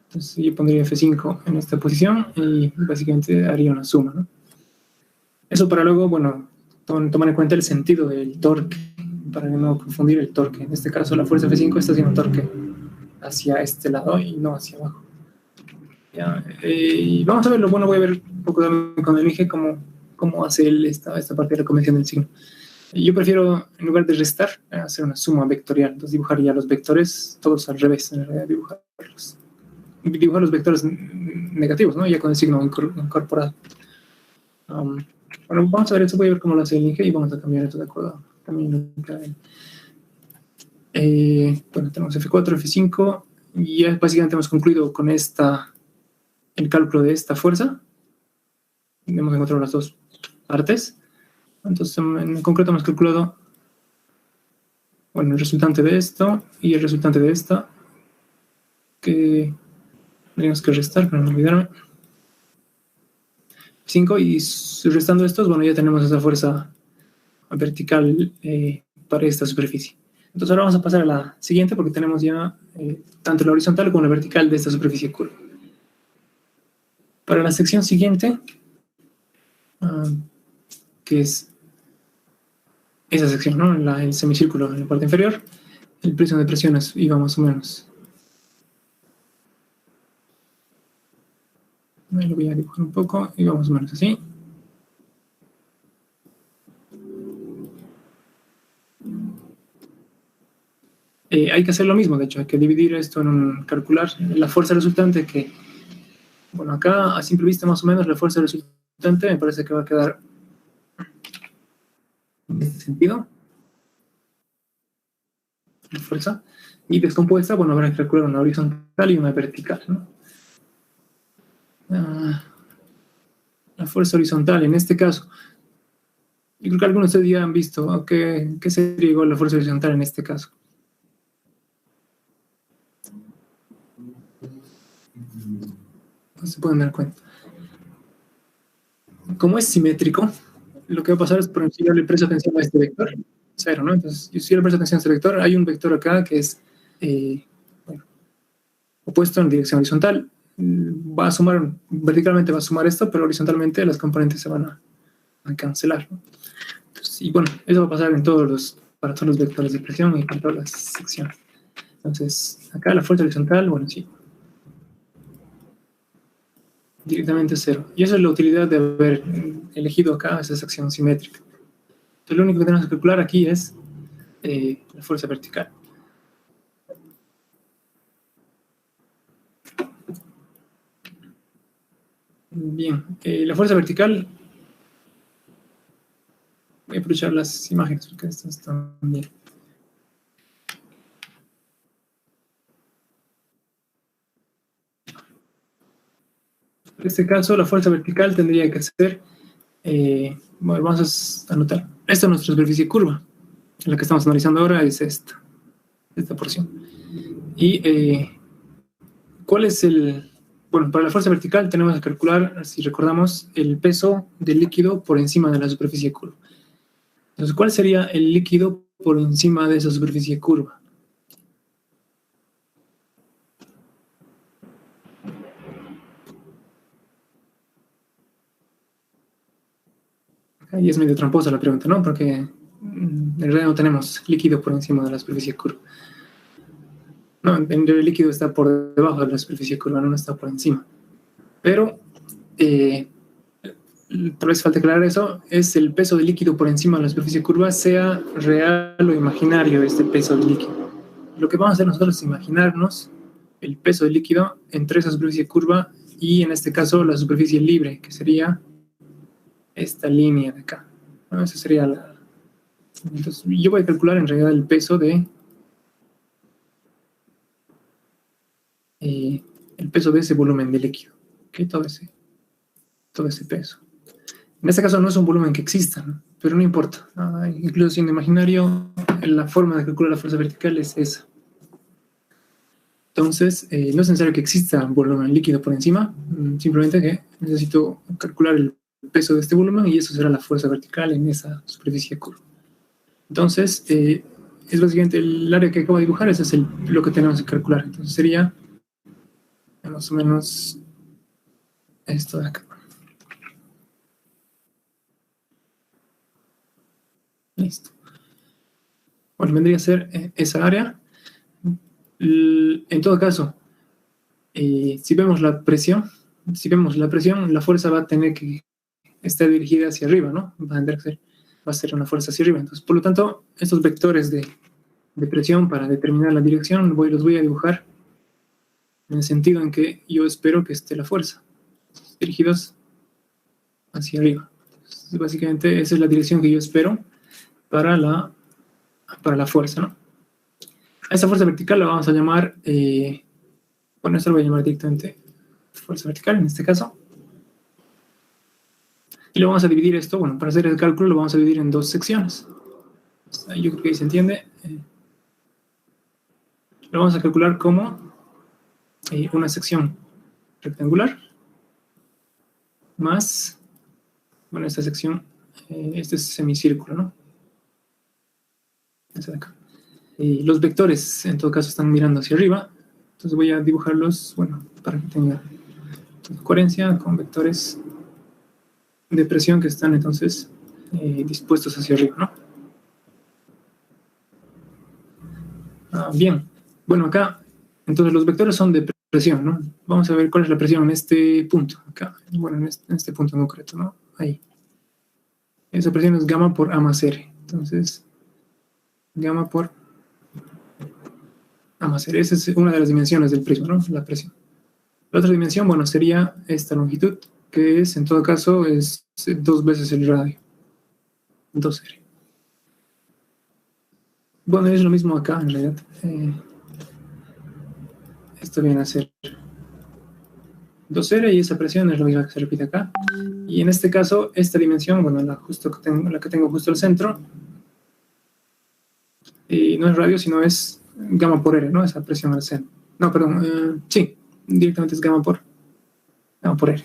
Entonces yo pondría F5 en esta posición y básicamente haría una suma, ¿no? Eso para luego, bueno, tomar en cuenta el sentido del torque, para no confundir el torque. En este caso la fuerza F5 está haciendo torque hacia este lado y no hacia abajo. Ya, y vamos a verlo. Bueno, voy a ver un poco cuando elige cómo hace esta parte de la convención del signo. Yo prefiero, en lugar de restar, hacer una suma vectorial. Entonces dibujar ya los vectores todos al revés, en realidad dibujar los vectores negativos, ¿no? Ya con el signo incorporado. Bueno, vamos a ver eso. Voy a ver cómo lo hace el Inge y vamos a cambiar esto de acuerdo. También bueno, tenemos F4, F5 y ya básicamente hemos concluido con el cálculo de esta fuerza. Hemos encontrado las dos partes. Entonces, en concreto hemos calculado, bueno, el resultante de esto y el resultante de esta, que tenemos que restar para no olvidarme. 5 y restando estos, bueno, ya tenemos esa fuerza vertical para esta superficie. Entonces ahora vamos a pasar a la siguiente porque tenemos ya tanto la horizontal como la vertical de esta superficie curva. Para la sección siguiente, que es esa sección, ¿no? El semicírculo en la parte inferior, el prisma de presiones iba más o menos. Ahí lo voy a dibujar un poco, iba más o menos así. Hay que hacer lo mismo, de hecho, hay que dividir esto calcular la fuerza resultante que, bueno, acá a simple vista más o menos la fuerza resultante me parece que va a quedar en este sentido. La fuerza. Y descompuesta, bueno, habrá que calcular una horizontal y una vertical, ¿no? La fuerza horizontal, en este caso, yo creo que algunos de ustedes ya han visto qué sería igual la fuerza horizontal en este caso. No se pueden dar cuenta. Como es simétrico, lo que va a pasar es, por ejemplo, si yo le presto atención a este vector, 0, ¿no? Entonces, si yo le presto atención a este vector, hay un vector acá que es bueno, opuesto en dirección horizontal. Va a sumar, verticalmente va a sumar esto, pero horizontalmente las componentes se van a cancelar, ¿no? Entonces, y bueno, eso va a pasar para todos los vectores de presión y para todas las secciones. Entonces, acá la fuerza horizontal, bueno, sí, directamente 0. Y esa es la utilidad de haber elegido acá esa sección simétrica. Entonces, lo único que tenemos que calcular aquí es la fuerza vertical. Bien, la fuerza vertical, voy a aprovechar las imágenes porque estas están bien. En este caso, la fuerza vertical tendría que ser, bueno, vamos a anotar, esta es nuestra superficie curva, la que estamos analizando ahora es esta porción. Y ¿cuál es bueno, para la fuerza vertical tenemos que calcular, si recordamos, el peso del líquido por encima de la superficie curva. Entonces, ¿cuál sería el líquido por encima de esa superficie curva? Ahí es medio tramposa la pregunta, ¿no? Porque en realidad no tenemos líquido por encima de la superficie curva. No, el líquido está por debajo de la superficie curva, no está por encima. Pero, tal vez falta aclarar eso, es el peso del líquido por encima de la superficie curva, sea real o imaginario este peso del líquido. Lo que vamos a hacer nosotros es imaginarnos el peso del líquido entre esa superficie curva y, en este caso, la superficie libre, que sería esta línea de acá, ¿no? Esa sería la... Entonces, yo voy a calcular en realidad el peso de... el peso de ese volumen de líquido, ¿okay? Todo ese peso. En este caso no es un volumen que exista, ¿no? Pero no importa. Incluso siendo imaginario, la forma de calcular la fuerza vertical es esa. Entonces, no es necesario que exista un volumen líquido por encima, simplemente que necesito calcular el peso de este volumen y eso será la fuerza vertical en esa superficie curva. Entonces, es básicamente el área que acabo de dibujar, ese es lo que tenemos que calcular. Entonces sería más o menos esto de acá. Listo. Bueno, vendría a ser esa área. En todo caso, si vemos la presión, la fuerza va a tener que estar dirigida hacia arriba, ¿no? Va a ser una fuerza hacia arriba. Entonces, por lo tanto, estos vectores de presión para determinar la dirección los voy a dibujar en el sentido en que yo espero que esté la fuerza, dirigidos hacia arriba. Entonces, básicamente, esa es la dirección que yo espero para la fuerza, ¿no? A esa fuerza vertical la vamos a llamar, bueno, esto lo voy a llamar directamente fuerza vertical en este caso. Y lo vamos a dividir esto, bueno, para hacer el cálculo lo vamos a dividir en dos secciones. Yo creo que ahí se entiende. Lo vamos a calcular como una sección rectangular más, bueno, esta sección, este es semicírculo, ¿no? Esta de acá. Los vectores, en todo caso, están mirando hacia arriba. Entonces voy a dibujarlos, bueno, para que tenga coherencia con vectores de presión que están entonces dispuestos hacia arriba, ¿no? Bien, bueno, acá, entonces los vectores son de presión, ¿no? Vamos a ver cuál es la presión en este punto, acá, bueno, en este punto en concreto, ¿no? Ahí. Esa presión es gamma por A más R. Entonces, gamma por A más R. Esa es una de las dimensiones del prisma, ¿no? La presión. La otra dimensión, bueno, sería esta longitud, que es, en todo caso, es 2 veces el radio. 2R. Bueno, es lo mismo acá, en realidad. Esto viene a ser 2R y esa presión es la misma que se repite acá. Y en este caso, esta dimensión, bueno, la que tengo justo al centro, no es radio, sino es gamma por R, ¿no? Esa presión al centro. No, perdón, sí, directamente es gamma por R.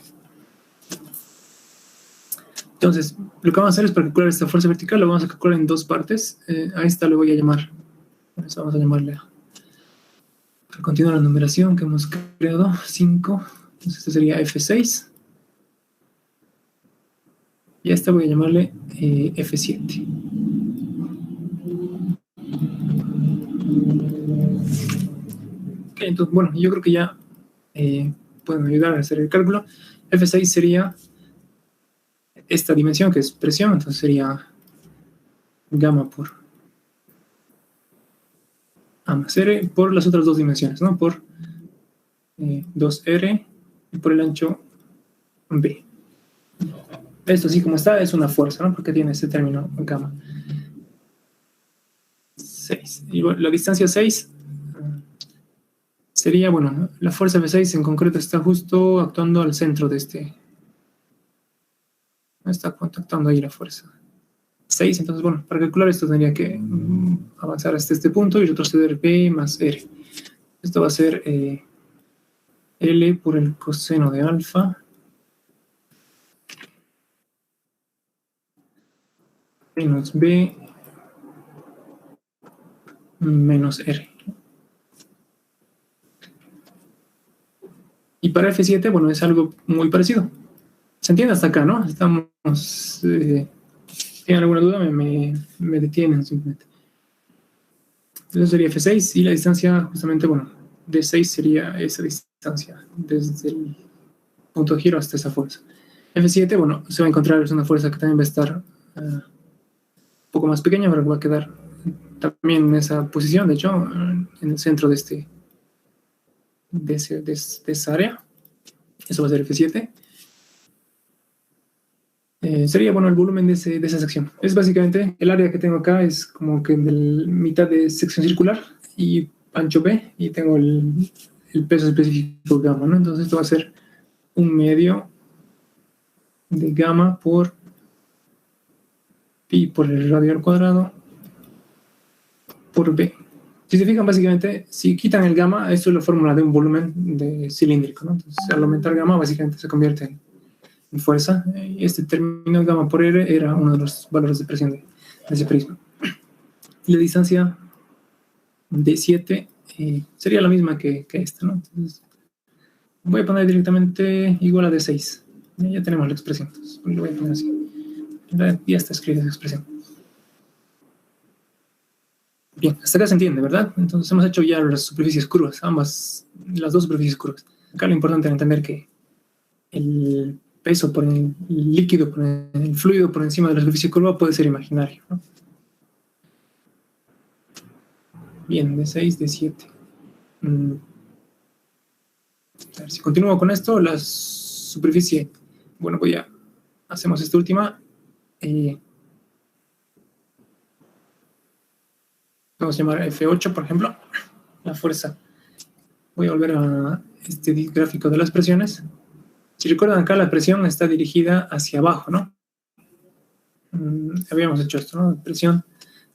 Entonces, lo que vamos a hacer es para calcular esta fuerza vertical, lo vamos a calcular en dos partes. A esta le voy a llamar, eso vamos a llamarle, para continuar la numeración que hemos creado, 5. Entonces, este sería F6. Y a esta voy a llamarle F7. Ok, entonces, bueno, yo creo que ya pueden ayudar a hacer el cálculo. F6 sería esta dimensión que es presión, entonces sería gamma por A más R por las otras dos dimensiones, ¿no? Por 2R y por el ancho B. Esto así como está es una fuerza, ¿no? Porque tiene este término gamma. 6. Y bueno, la distancia 6 sería, bueno, la fuerza F6 en concreto está justo actuando al centro de este. Está contactando ahí la fuerza 6, entonces bueno, para calcular esto tendría que avanzar hasta este punto y retroceder P más R. Esto va a ser L por el coseno de alfa menos B menos R. Y para F7, bueno, es algo muy parecido. ¿Se entiende hasta acá, no? Estamos... ¿tienen alguna duda? Me detienen simplemente. Entonces sería F6 y la distancia, justamente, bueno, D6 sería esa distancia, desde el punto de giro hasta esa fuerza. F7, bueno, se va a encontrar es una fuerza que también va a estar un poco más pequeña, pero va a quedar también en esa posición, de hecho, en el centro de esa área. Eso va a ser F7. Sería, bueno, el volumen de esa sección. Es básicamente, el área que tengo acá es como que de mitad de sección circular y ancho B, y tengo el peso específico gamma, ¿no? Entonces esto va a ser 1/2 de gamma por pi por el radio al cuadrado por B. Si se fijan, básicamente, si quitan el gamma, esto es la fórmula de un volumen cilíndrico, ¿no? Entonces, al aumentar gamma, básicamente se convierte en fuerza. Este término gamma por R era uno de los valores de presión de ese prisma. Y la distancia de 7 sería la misma que esta, ¿no? Entonces, voy a poner directamente igual a D6. Ya tenemos la expresión, entonces lo voy a poner así. Ya está escrita esa expresión. Bien, hasta acá se entiende, ¿verdad? Entonces hemos hecho ya las superficies curvas, las dos superficies curvas. Acá lo importante es entender que el peso por el líquido, por el fluido por encima de la superficie curva puede ser imaginario, ¿no? Bien, de 6, de 7. A ver, si continúo con esto, la superficie, bueno, hacemos esta última. Vamos a llamar F8, por ejemplo, la fuerza. Voy a volver a este gráfico de las presiones. Si recuerdan, acá la presión está dirigida hacia abajo, ¿no? Habíamos hecho esto, ¿no? Presión,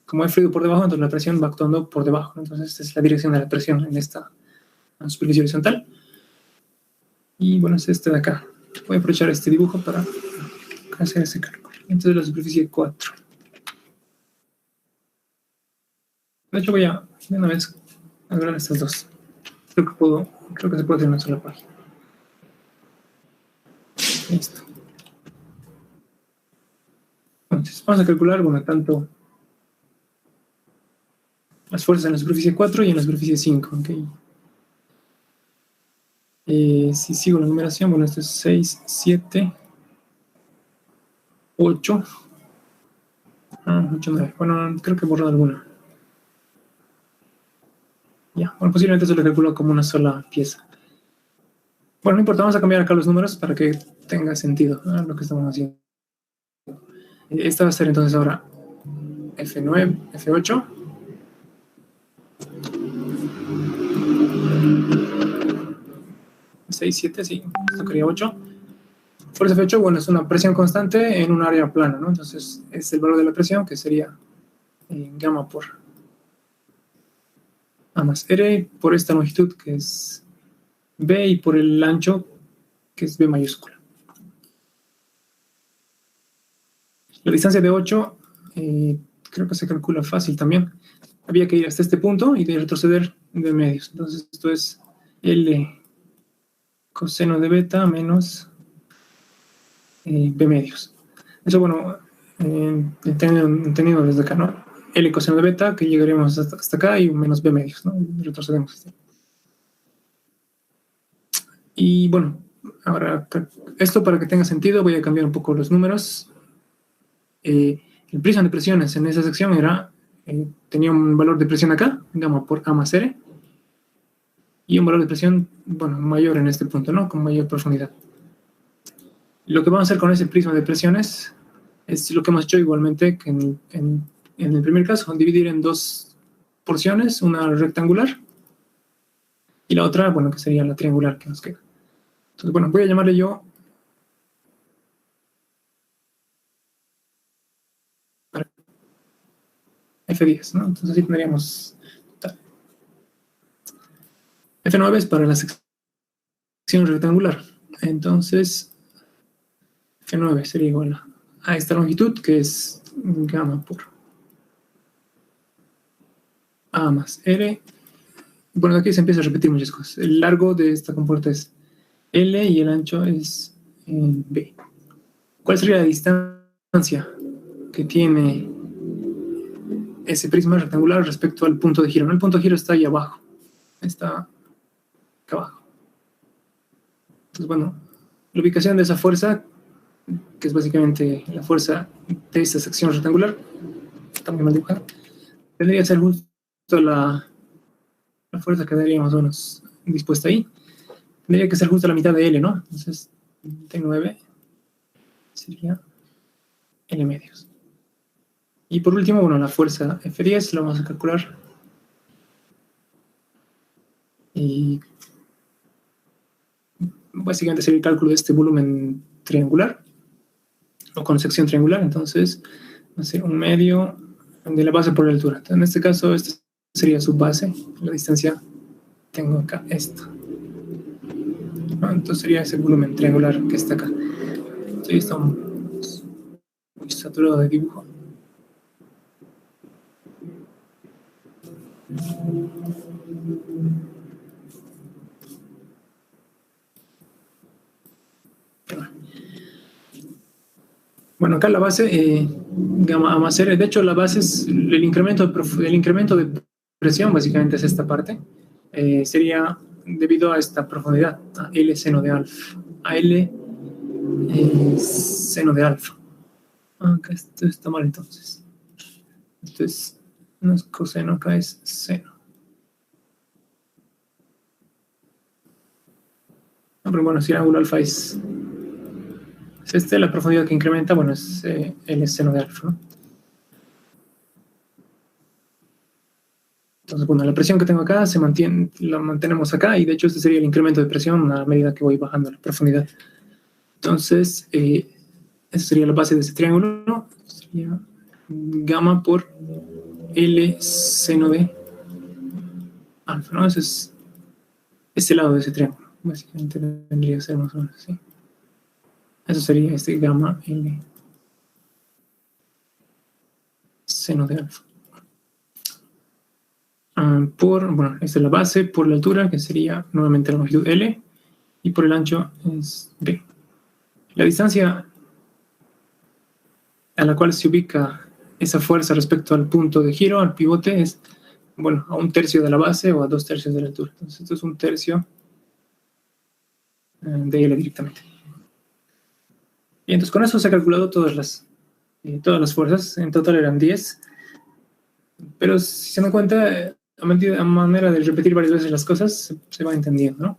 como hay fluido por debajo, entonces la presión va actuando por debajo, ¿no? Entonces esta es la dirección de la presión en esta superficie horizontal. Y bueno, es este de acá. Voy a aprovechar este dibujo para hacer ese cálculo. Entonces la superficie 4. De hecho, voy a de una vez agregar estas dos. Creo que se puede hacer en una sola página. Listo. Entonces, vamos a calcular, bueno, tanto las fuerzas en la superficie 4 y en la superficie 5. ¿Okay? Si sigo la numeración, bueno, esto es 6, 7, 8. 8, 9. Bueno, creo que he borrado alguna. Ya, bueno, posiblemente se lo calculo como una sola pieza. Bueno, no importa, vamos a cambiar acá los números para que tenga sentido, ¿no?, lo que estamos haciendo. Esta va a ser entonces ahora F9, F8. ¿6, 7? Sí, esto quería 8. Fuerza F8, bueno, es una presión constante en un área plana, ¿no? Entonces es el valor de la presión, que sería gamma por A más R, por esta longitud, que es B, y por el ancho, que es B mayúscula. La distancia de 8, creo que se calcula fácil también. Había que ir hasta este punto y de retroceder de medios. Entonces esto es L coseno de beta menos B medios. Eso, bueno, entendido desde acá, ¿no? L coseno de beta, que llegaríamos hasta acá, y menos B medios, ¿no? Retrocedemos. Y bueno, ahora esto, para que tenga sentido, voy a cambiar un poco los números. El prisma de presiones en esa sección tenía un valor de presión acá, gamma por A más R, y un valor de presión, bueno, mayor en este punto, ¿no? Con mayor profundidad. Lo que vamos a hacer con ese prisma de presiones es lo que hemos hecho igualmente que en el primer caso, dividir en dos porciones, una rectangular y la otra, bueno, que sería la triangular que nos queda. Entonces, bueno, voy a llamarle yo F10, ¿no? Entonces así tendríamos F9 es para la sección sección rectangular. Entonces, F9 sería igual a esta longitud, que es gamma por A más R. Bueno, aquí se empieza a repetir muchas cosas. El largo de esta compuerta es L y el ancho es B. ¿Cuál sería la distancia que tiene ese prisma rectangular respecto al punto de giro? ¿No? El punto de giro está ahí abajo. Está acá abajo. Entonces, bueno, la ubicación de esa fuerza, que es básicamente la fuerza de esta sección rectangular, está muy mal dibujada, tendría que ser justo la fuerza que daría más o menos dispuesta ahí. Tendría que ser justo la mitad de L, ¿no? Entonces, T9 sería L medios. Y por último, bueno, la fuerza F10 la vamos a calcular. Y básicamente sería el cálculo de este volumen triangular, o con sección triangular. Entonces, va a ser 1/2 de la base por la altura. Entonces, en este caso, esta sería su base. La distancia tengo acá esta. ¿No? Entonces sería ese volumen triangular que está acá. Entonces está muy saturado de dibujo. Bueno, acá la base, gamma A más R, de hecho la base es el incremento de presión, básicamente es esta parte, sería debido a esta profundidad, a L seno de alfa, a L seno de alfa. Acá esto está mal entonces. Entonces, no es coseno, acá es seno. No, pero bueno, si el ángulo alfa es la profundidad que incrementa, bueno, es L seno de alfa, ¿no? Entonces, bueno, la presión que tengo acá la mantenemos acá, y de hecho este sería el incremento de presión a medida que voy bajando la profundidad. Entonces, esa sería la base de este triángulo, ¿no? Sería gamma por L seno de alfa, ¿no? Ese es este lado de ese triángulo. Básicamente tendría que ser más o menos así. Eso sería este gamma L seno de alfa. Bueno, esta es la base, por la altura, que sería nuevamente la longitud L, y por el ancho es B. La distancia a la cual se ubica esa fuerza respecto al punto de giro, al pivote, es, bueno, a 1/3 de la base o a 2/3 de la altura. Entonces, esto es 1/3 de L directamente. Y entonces, con eso se ha calculado todas las fuerzas. En total eran 10. Pero si se dan cuenta, a manera de repetir varias veces las cosas, se va entendiendo, ¿no?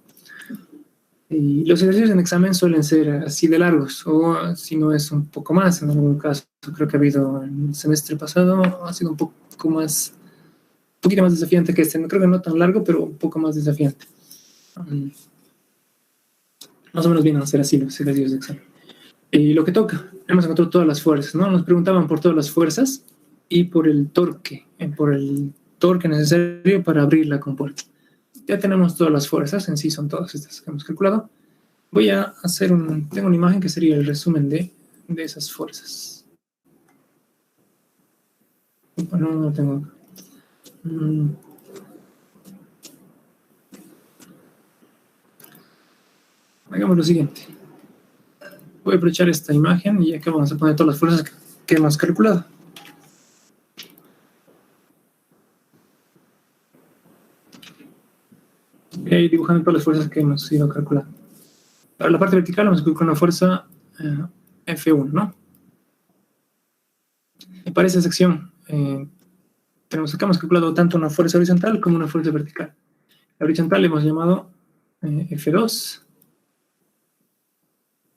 Y los ejercicios en examen suelen ser así de largos, o si no es un poco más, en algún caso. Creo que ha habido en el semestre pasado, ha sido un poquito más desafiante que este. No creo que no tan largo, pero un poco más desafiante. Más o menos vienen a ser así los ejercicios de examen. Y lo que toca, hemos encontrado todas las fuerzas, ¿no? Nos preguntaban por todas las fuerzas y por el torque necesario para abrir la compuerta. Ya tenemos todas las fuerzas, en sí son todas estas que hemos calculado. Voy a hacer tengo una imagen que sería el resumen de esas fuerzas. Bueno, no lo tengo. Hagamos lo siguiente. Voy a aprovechar esta imagen y acá vamos a poner todas las fuerzas que hemos calculado. Dibujando todas las fuerzas que hemos ido calculando. Para la parte vertical vamos a calcular una fuerza F1, ¿no? Y para esa sección hemos calculado tanto una fuerza horizontal como una fuerza vertical. La horizontal le hemos llamado F2,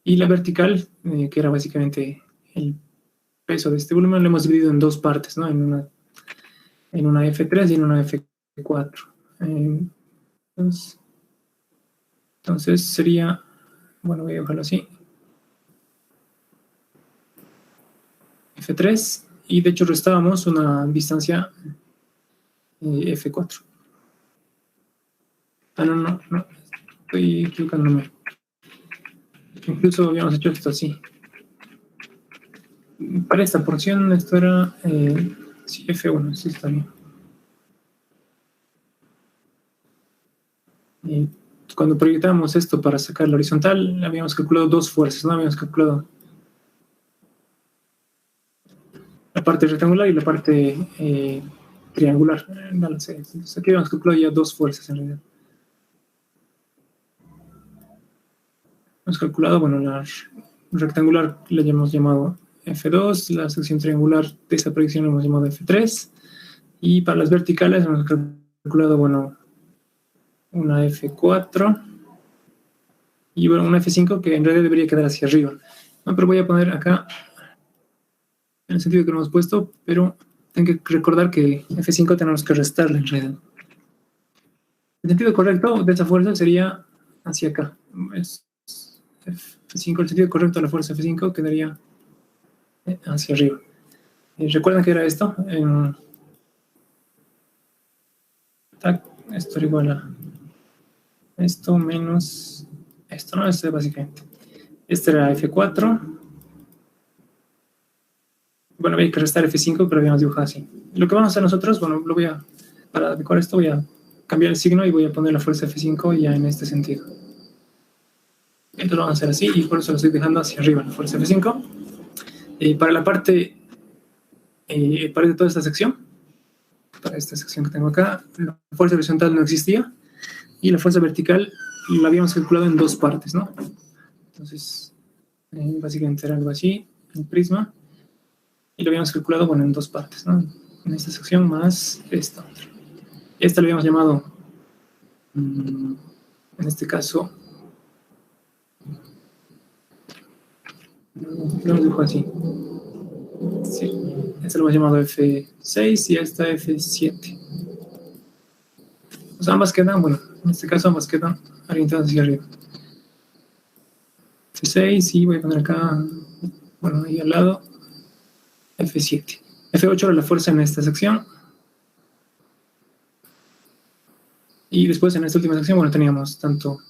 y la vertical, que era básicamente el peso de este volumen, lo hemos dividido en dos partes, ¿no? En una F3 y en una F4. Entonces sería, bueno, voy a dejarlo así, F3, y de hecho restábamos una distancia F4. No. estoy equivocándome. Incluso habíamos hecho esto así. Para esta porción esto era sí, F1, sí está bien. Y cuando proyectamos esto para sacar la horizontal, habíamos calculado dos fuerzas, ¿no? Habíamos calculado la parte rectangular y la parte triangular. Entonces aquí habíamos calculado ya dos fuerzas en realidad. Hemos calculado, bueno, la rectangular la hemos llamado F2, la sección triangular de esa proyección la hemos llamado F3, y para las verticales hemos calculado, bueno, una F4 y bueno, una F5 que en realidad debería quedar hacia arriba, ¿no? Pero voy a poner acá en el sentido que lo hemos puesto, pero tengo que recordar que F5 tenemos que restarle en realidad. El sentido correcto de esa fuerza sería hacia acá. Es F5, el sentido correcto de la fuerza F5 quedaría hacia arriba. ¿Recuerdan que era esto? Esto era igual a esto menos esto, ¿no? Esto básicamente. Este era F4. Bueno, había que restar F5, pero habíamos dibujado así. Lo que vamos a hacer nosotros, bueno, para adecuar esto voy a cambiar el signo y voy a poner la fuerza F5 ya en este sentido. Entonces lo vamos a hacer así y por eso lo estoy dejando hacia arriba, la fuerza F5. Para la parte, para toda esta sección, para esta sección que tengo acá, la fuerza horizontal no existía y la fuerza vertical la habíamos calculado en dos partes, ¿no? Entonces, básicamente era algo así, el prisma, y lo habíamos calculado, bueno, en dos partes, ¿no? En esta sección más esta otra. Esta lo habíamos llamado, en este caso, lo dibujo así. Sí, esta lo hemos llamado F6 y esta F7. Pues ambas quedan, bueno, en este caso ambas quedan orientadas hacia arriba. F6 y voy a poner acá, bueno, ahí al lado, F7. F8 era la fuerza en esta sección. Y después en esta última sección, bueno, teníamos tanto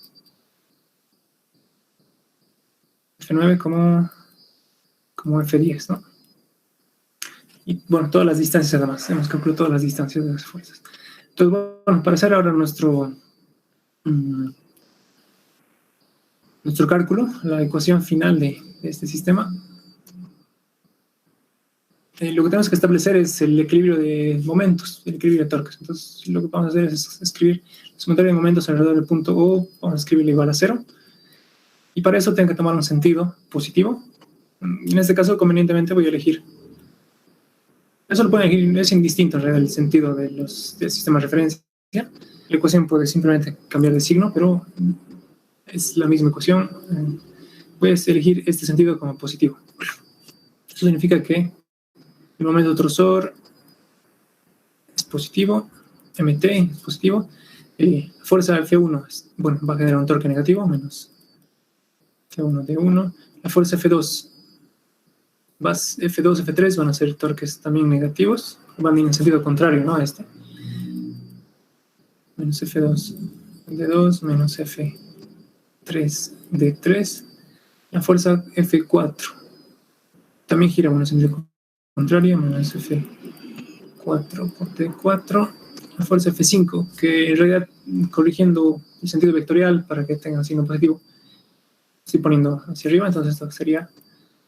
F9 como F10, ¿no? Y bueno, todas las distancias además, hemos calculado todas las distancias de las fuerzas. Entonces, bueno, para hacer ahora nuestro cálculo, la ecuación final de este sistema, lo que tenemos que establecer es el equilibrio de momentos, el equilibrio de torques. Entonces, lo que vamos a hacer es escribir la sumatoria de momentos alrededor del punto O, vamos a escribirle igual a 0. Y para eso tengo que tomar un sentido positivo. En este caso, convenientemente, voy a elegir. Eso lo pueden elegir, es indistinto en realidad el sentido del sistema de referencia. La ecuación puede simplemente cambiar de signo, pero es la misma ecuación. Puedes elegir este sentido como positivo. Eso significa que el momento trozor es positivo, MT es positivo, fuerza F1 bueno, va a generar un torque negativo, menos F1 D1. La fuerza F2, F2, F3 van a ser torques también negativos, van en el sentido contrario, ¿no? A este. Menos F2 D2, menos F3 D3. La fuerza F4 también gira en el sentido contrario, menos F4 por D4. La fuerza F5, que en realidad, corrigiendo el sentido vectorial para que tenga signo positivo, estoy poniendo hacia arriba, entonces esto sería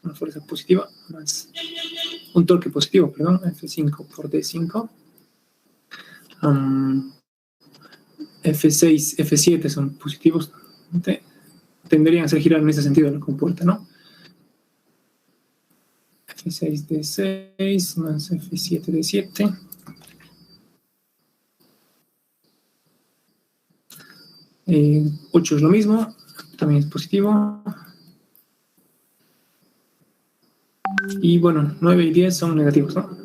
una fuerza positiva más un torque positivo, perdón, F5 por D5. F6, F7 son positivos, tendrían a ser girar en ese sentido la compuerta, ¿no? F6 D6 más F7 D7. Eh, 8 es lo mismo, también es positivo. Y bueno, 9 y 10 son negativos, ¿no?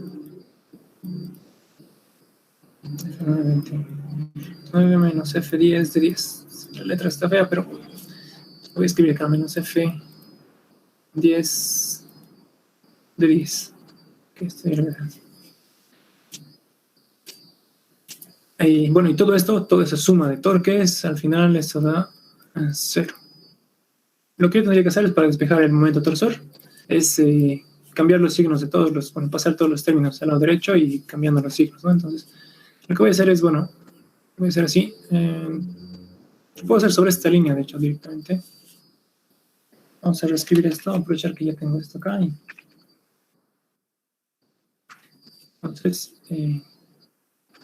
9 menos F10 de 10. La letra está fea, pero voy a escribir acá, menos F10 de 10. Que estoy bueno, y todo esto, toda esa suma de torques, al final esto da 0. Lo que yo tendría que hacer es, para despejar el momento torsor, es cambiar los signos de todos los, bueno, pasar todos los términos al lado derecho y cambiando los signos, ¿no? Entonces, lo que voy a hacer es, bueno, voy a hacer así. Puedo hacer sobre esta línea, de hecho, directamente. Vamos a reescribir esto, aprovechar que ya tengo esto acá. Entonces,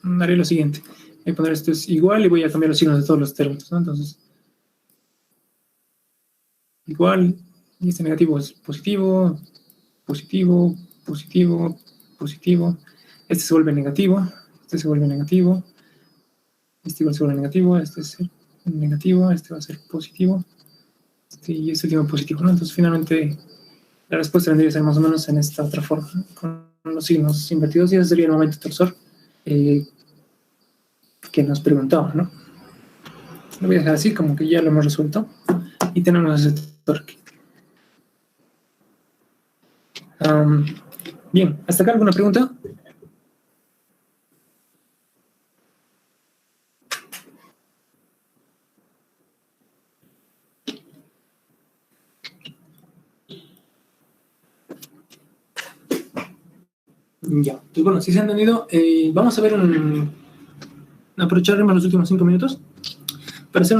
haré lo siguiente. Voy a poner esto es igual y voy a cambiar los signos de todos los términos, ¿no? Entonces, igual, y este negativo es positivo, positivo, positivo, positivo. Este se vuelve negativo, este se vuelve negativo, este igual se vuelve negativo, este es negativo, este va a ser positivo, y este último positivo, ¿no? Entonces, finalmente, la respuesta tendría que ser más o menos en esta otra forma, ¿no? Con los signos invertidos, y ese sería el momento torsor que nos preguntaba, ¿no? Lo voy a dejar así, como que ya lo hemos resuelto, y tenemos ese torque. Bien, ¿hasta acá alguna pregunta? Ya, pues bueno, si se ha entendido, vamos a ver aprovecharemos los últimos 5 minutos para hacer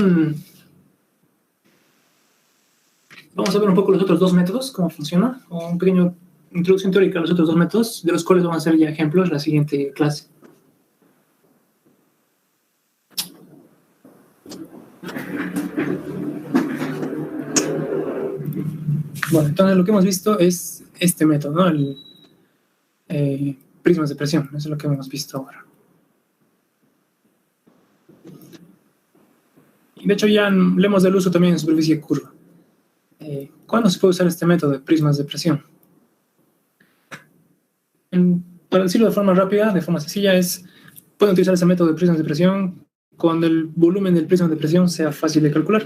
vamos a ver un poco los otros dos métodos, cómo funciona, o un pequeño introducción teórica a los otros dos métodos, de los cuales vamos a hacer ya ejemplos en la siguiente clase. Bueno, entonces lo que hemos visto es este método, ¿no? Prismas de presión, eso es lo que hemos visto ahora. Y de hecho ya leemos del uso también en superficie curva. ¿Cuándo se puede usar este método de prismas de presión? Para decirlo de forma rápida, de forma sencilla, pueden utilizar ese método de prismas de presión cuando el volumen del prisma de presión sea fácil de calcular.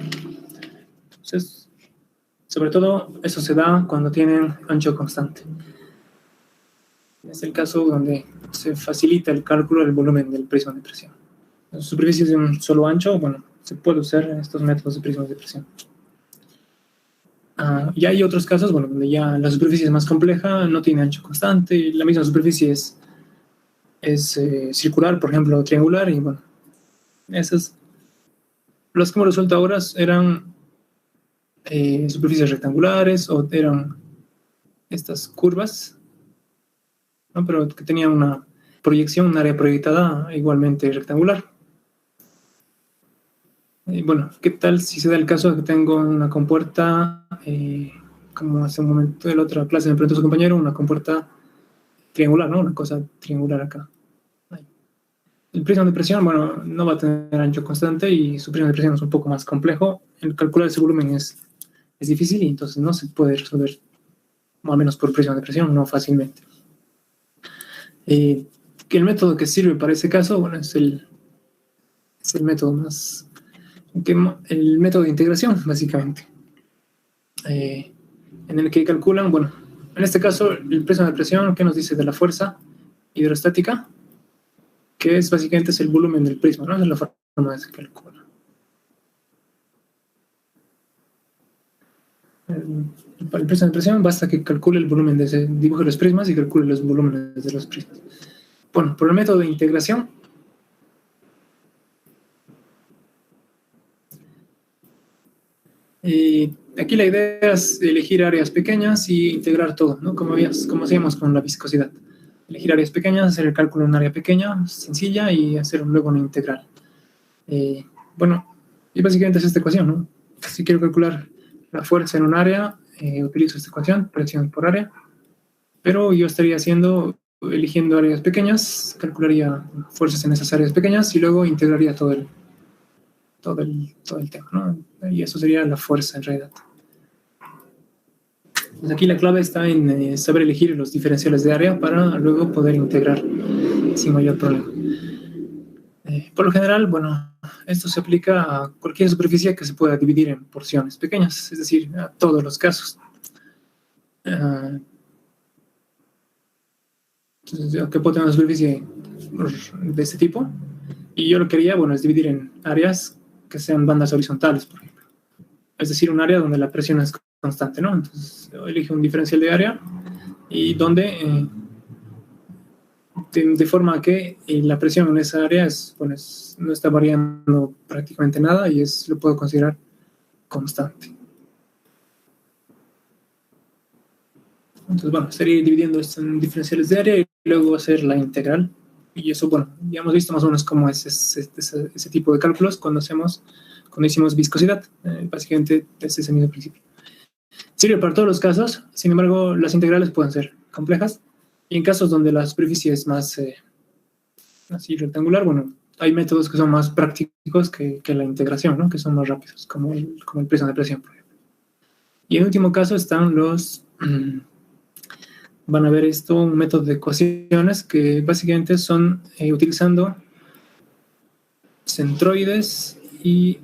Entonces, sobre todo, eso se da cuando tienen ancho constante. Es el caso donde se facilita el cálculo del volumen del prisma de presión. En superficies de un solo ancho, bueno, se puede usar estos métodos de prismas de presión. Y hay otros casos, bueno, donde ya la superficie es más compleja, no tiene ancho constante, la misma superficie es circular, por ejemplo, triangular, y bueno, los que hemos resuelto ahora eran superficies rectangulares o eran estas curvas, ¿no? Pero que tenían una proyección, un área proyectada igualmente rectangular. Bueno, ¿qué tal si se da el caso de que tengo una compuerta, como hace un momento de la otra clase me preguntó su compañero, una compuerta triangular, ¿no? Una cosa triangular acá. El prisma de presión, bueno, no va a tener ancho constante y su prisma de presión es un poco más complejo. El calcular ese volumen es difícil y entonces no se puede resolver, o al menos por prisma de presión, no fácilmente. Que el método que sirve para ese caso, bueno, es el método más... el método de integración, básicamente, en el que calculan, bueno, en este caso, el prisma de presión, ¿qué nos dice de la fuerza hidrostática? Que es básicamente el volumen del prisma, ¿no? Es la forma de se calcula. Para el prisma de presión basta que calcule el volumen dibuje los prismas y calcule los volúmenes de los prismas. Bueno, por el método de integración, aquí la idea es elegir áreas pequeñas y integrar todo, ¿no? Como hacíamos con la viscosidad. Elegir áreas pequeñas, hacer el cálculo en un área pequeña, sencilla, y hacer luego una integral. Bueno, y básicamente es esta ecuación, ¿no? Si quiero calcular la fuerza en un área, utilizo esta ecuación, presión por área, pero yo estaría eligiendo áreas pequeñas, calcularía fuerzas en esas áreas pequeñas y luego integraría todo el tema, ¿no? Y eso sería la fuerza en realidad. Pues aquí la clave está en saber elegir los diferenciales de área para luego poder integrar sin mayor problema. Por lo general, bueno, esto se aplica a cualquier superficie que se pueda dividir en porciones pequeñas, es decir, a todos los casos. Entonces, yo que puedo tener una superficie de este tipo, y yo lo que quería, bueno, es dividir en áreas que sean bandas horizontales, por ejemplo. es decir, un área donde la presión es constante, ¿no? Entonces, elige un diferencial de área y donde, de forma que la presión en esa área no está variando prácticamente nada y lo puedo considerar constante. Entonces, bueno, estaría dividiendo esto en diferenciales de área y luego hacer la integral. Y eso, bueno, ya hemos visto más o menos cómo es ese tipo de cálculos cuando hicimos viscosidad. Básicamente es ese mismo principio. Sirve para todos los casos, sin embargo, las integrales pueden ser complejas. Y en casos donde la superficie es más así rectangular, bueno, hay métodos que son más prácticos que la integración, ¿no? Que son más rápidos, como el prisma de presión, por ejemplo. Y en último caso están van a ver esto, un método de ecuaciones que básicamente son utilizando centroides y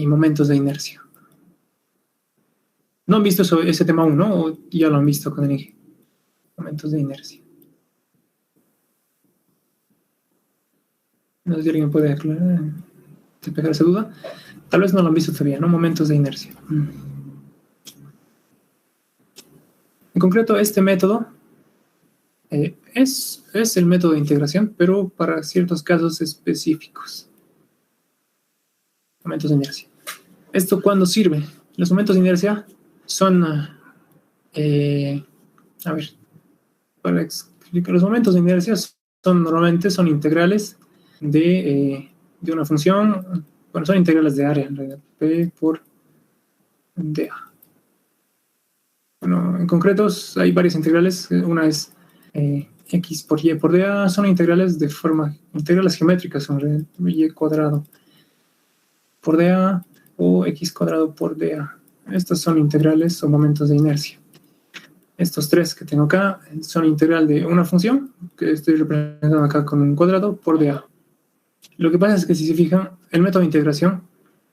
momentos de inercia. ¿No han visto ese tema aún, no? ¿O ya lo han visto con el eje? Momentos de inercia. No sé si alguien puede despejar esa duda. Tal vez no lo han visto todavía, ¿no? Momentos de inercia. En concreto, este método es el método de integración, pero para ciertos casos específicos. Momentos de inercia. ¿Esto cuándo sirve? Los momentos de inercia son, para explicar, los momentos de inercia normalmente son integrales de una función, bueno, son integrales de área, en realidad, P por dA. Bueno, en concreto hay varias integrales, una es x por y por dA, son integrales geométricas, son y cuadrado por dA o x cuadrado por dA. Estas son integrales o momentos de inercia. Estos tres que tengo acá son integral de una función, que estoy representando acá con un cuadrado, por dA. Lo que pasa es que si se fijan, el método de integración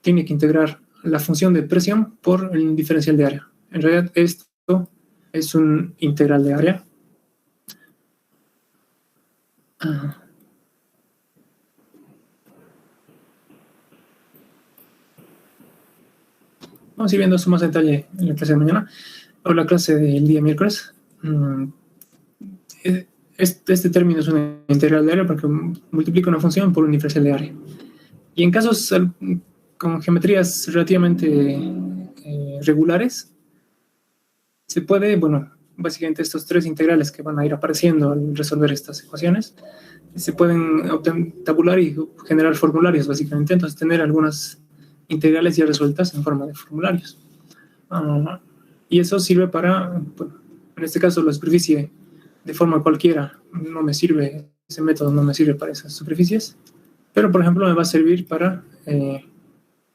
tiene que integrar la función de presión por el diferencial de área. En realidad esto es un integral de área. Vamos a ir viendo eso más en detalle en la clase de mañana o la clase del día miércoles. Este término es una integral de área porque multiplica una función por un diferencial de área. Y en casos con geometrías relativamente regulares, se puede, bueno, básicamente estos tres integrales que van a ir apareciendo al resolver estas ecuaciones, se pueden tabular y generar formularios, básicamente. Entonces, tener algunas integrales ya resueltas en forma de formularios. Y eso sirve para, bueno, en este caso, la superficie de forma cualquiera no me sirve, ese método no me sirve para esas superficies, pero, por ejemplo, me va a servir para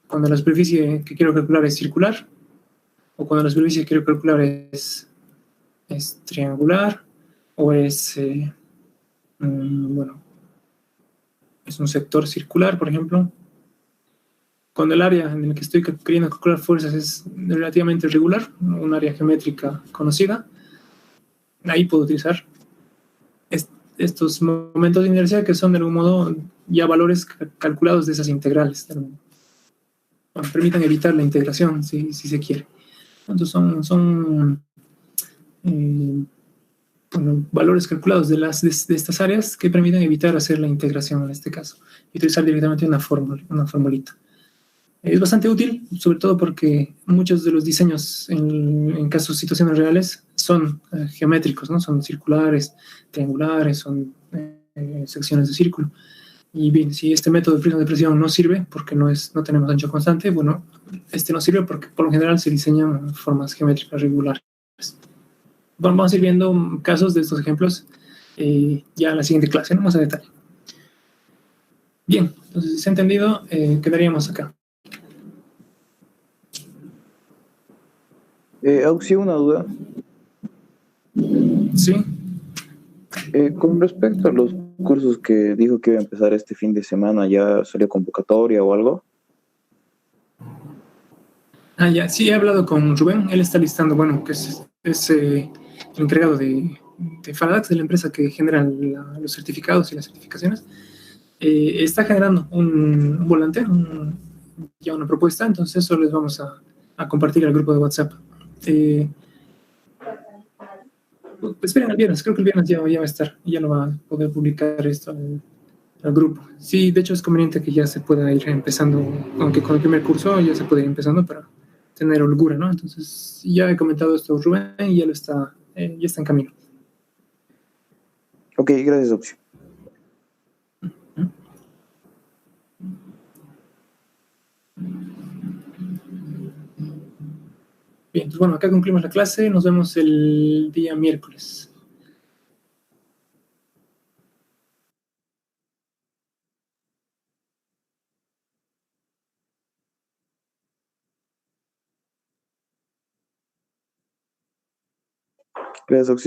cuando la superficie que quiero calcular es circular, o cuando la superficie que quiero calcular es triangular, o es un sector circular, por ejemplo. Cuando el área en el que estoy queriendo calcular fuerzas es relativamente regular, un área geométrica conocida, ahí puedo utilizar estos momentos de inercia que son de algún modo ya valores calculados de esas integrales. Permitan evitar la integración si se quiere. Entonces son valores calculados de estas áreas que permiten evitar hacer la integración en este caso y utilizar directamente una formulita. Es bastante útil, sobre todo porque muchos de los diseños en casos de situaciones reales son geométricos, ¿no? Son circulares, triangulares, son secciones de círculo. Y bien, si este método de prisma de presión no sirve porque no tenemos ancho constante, bueno, este no sirve porque por lo general se diseñan formas geométricas regulares. Bueno, vamos a ir viendo casos de estos ejemplos ya en la siguiente clase, ¿no? Más a detalle. Bien, entonces, si se ha entendido, quedaríamos acá. Auxi, una duda. Sí. Con respecto a los cursos que dijo que iba a empezar este fin de semana, ¿ya salió convocatoria o algo? Ya, sí, he hablado con Rubén, él está listando, bueno, que es el encargado de Faradax, de la empresa que genera los certificados y las certificaciones. está generando un volante, ya una propuesta, entonces eso les vamos a compartir al grupo de WhatsApp. Esperen el viernes, creo que el viernes ya va a estar, y ya lo va a poder publicar esto al grupo. Sí, de hecho es conveniente que ya se pueda ir empezando, aunque con el primer curso ya se puede ir empezando para tener holgura, ¿no? Entonces, ya he comentado esto a Rubén y ya está en camino. Ok, gracias, Opsio. Bien, pues bueno, acá concluimos la clase, nos vemos el día miércoles. Gracias, Opsio.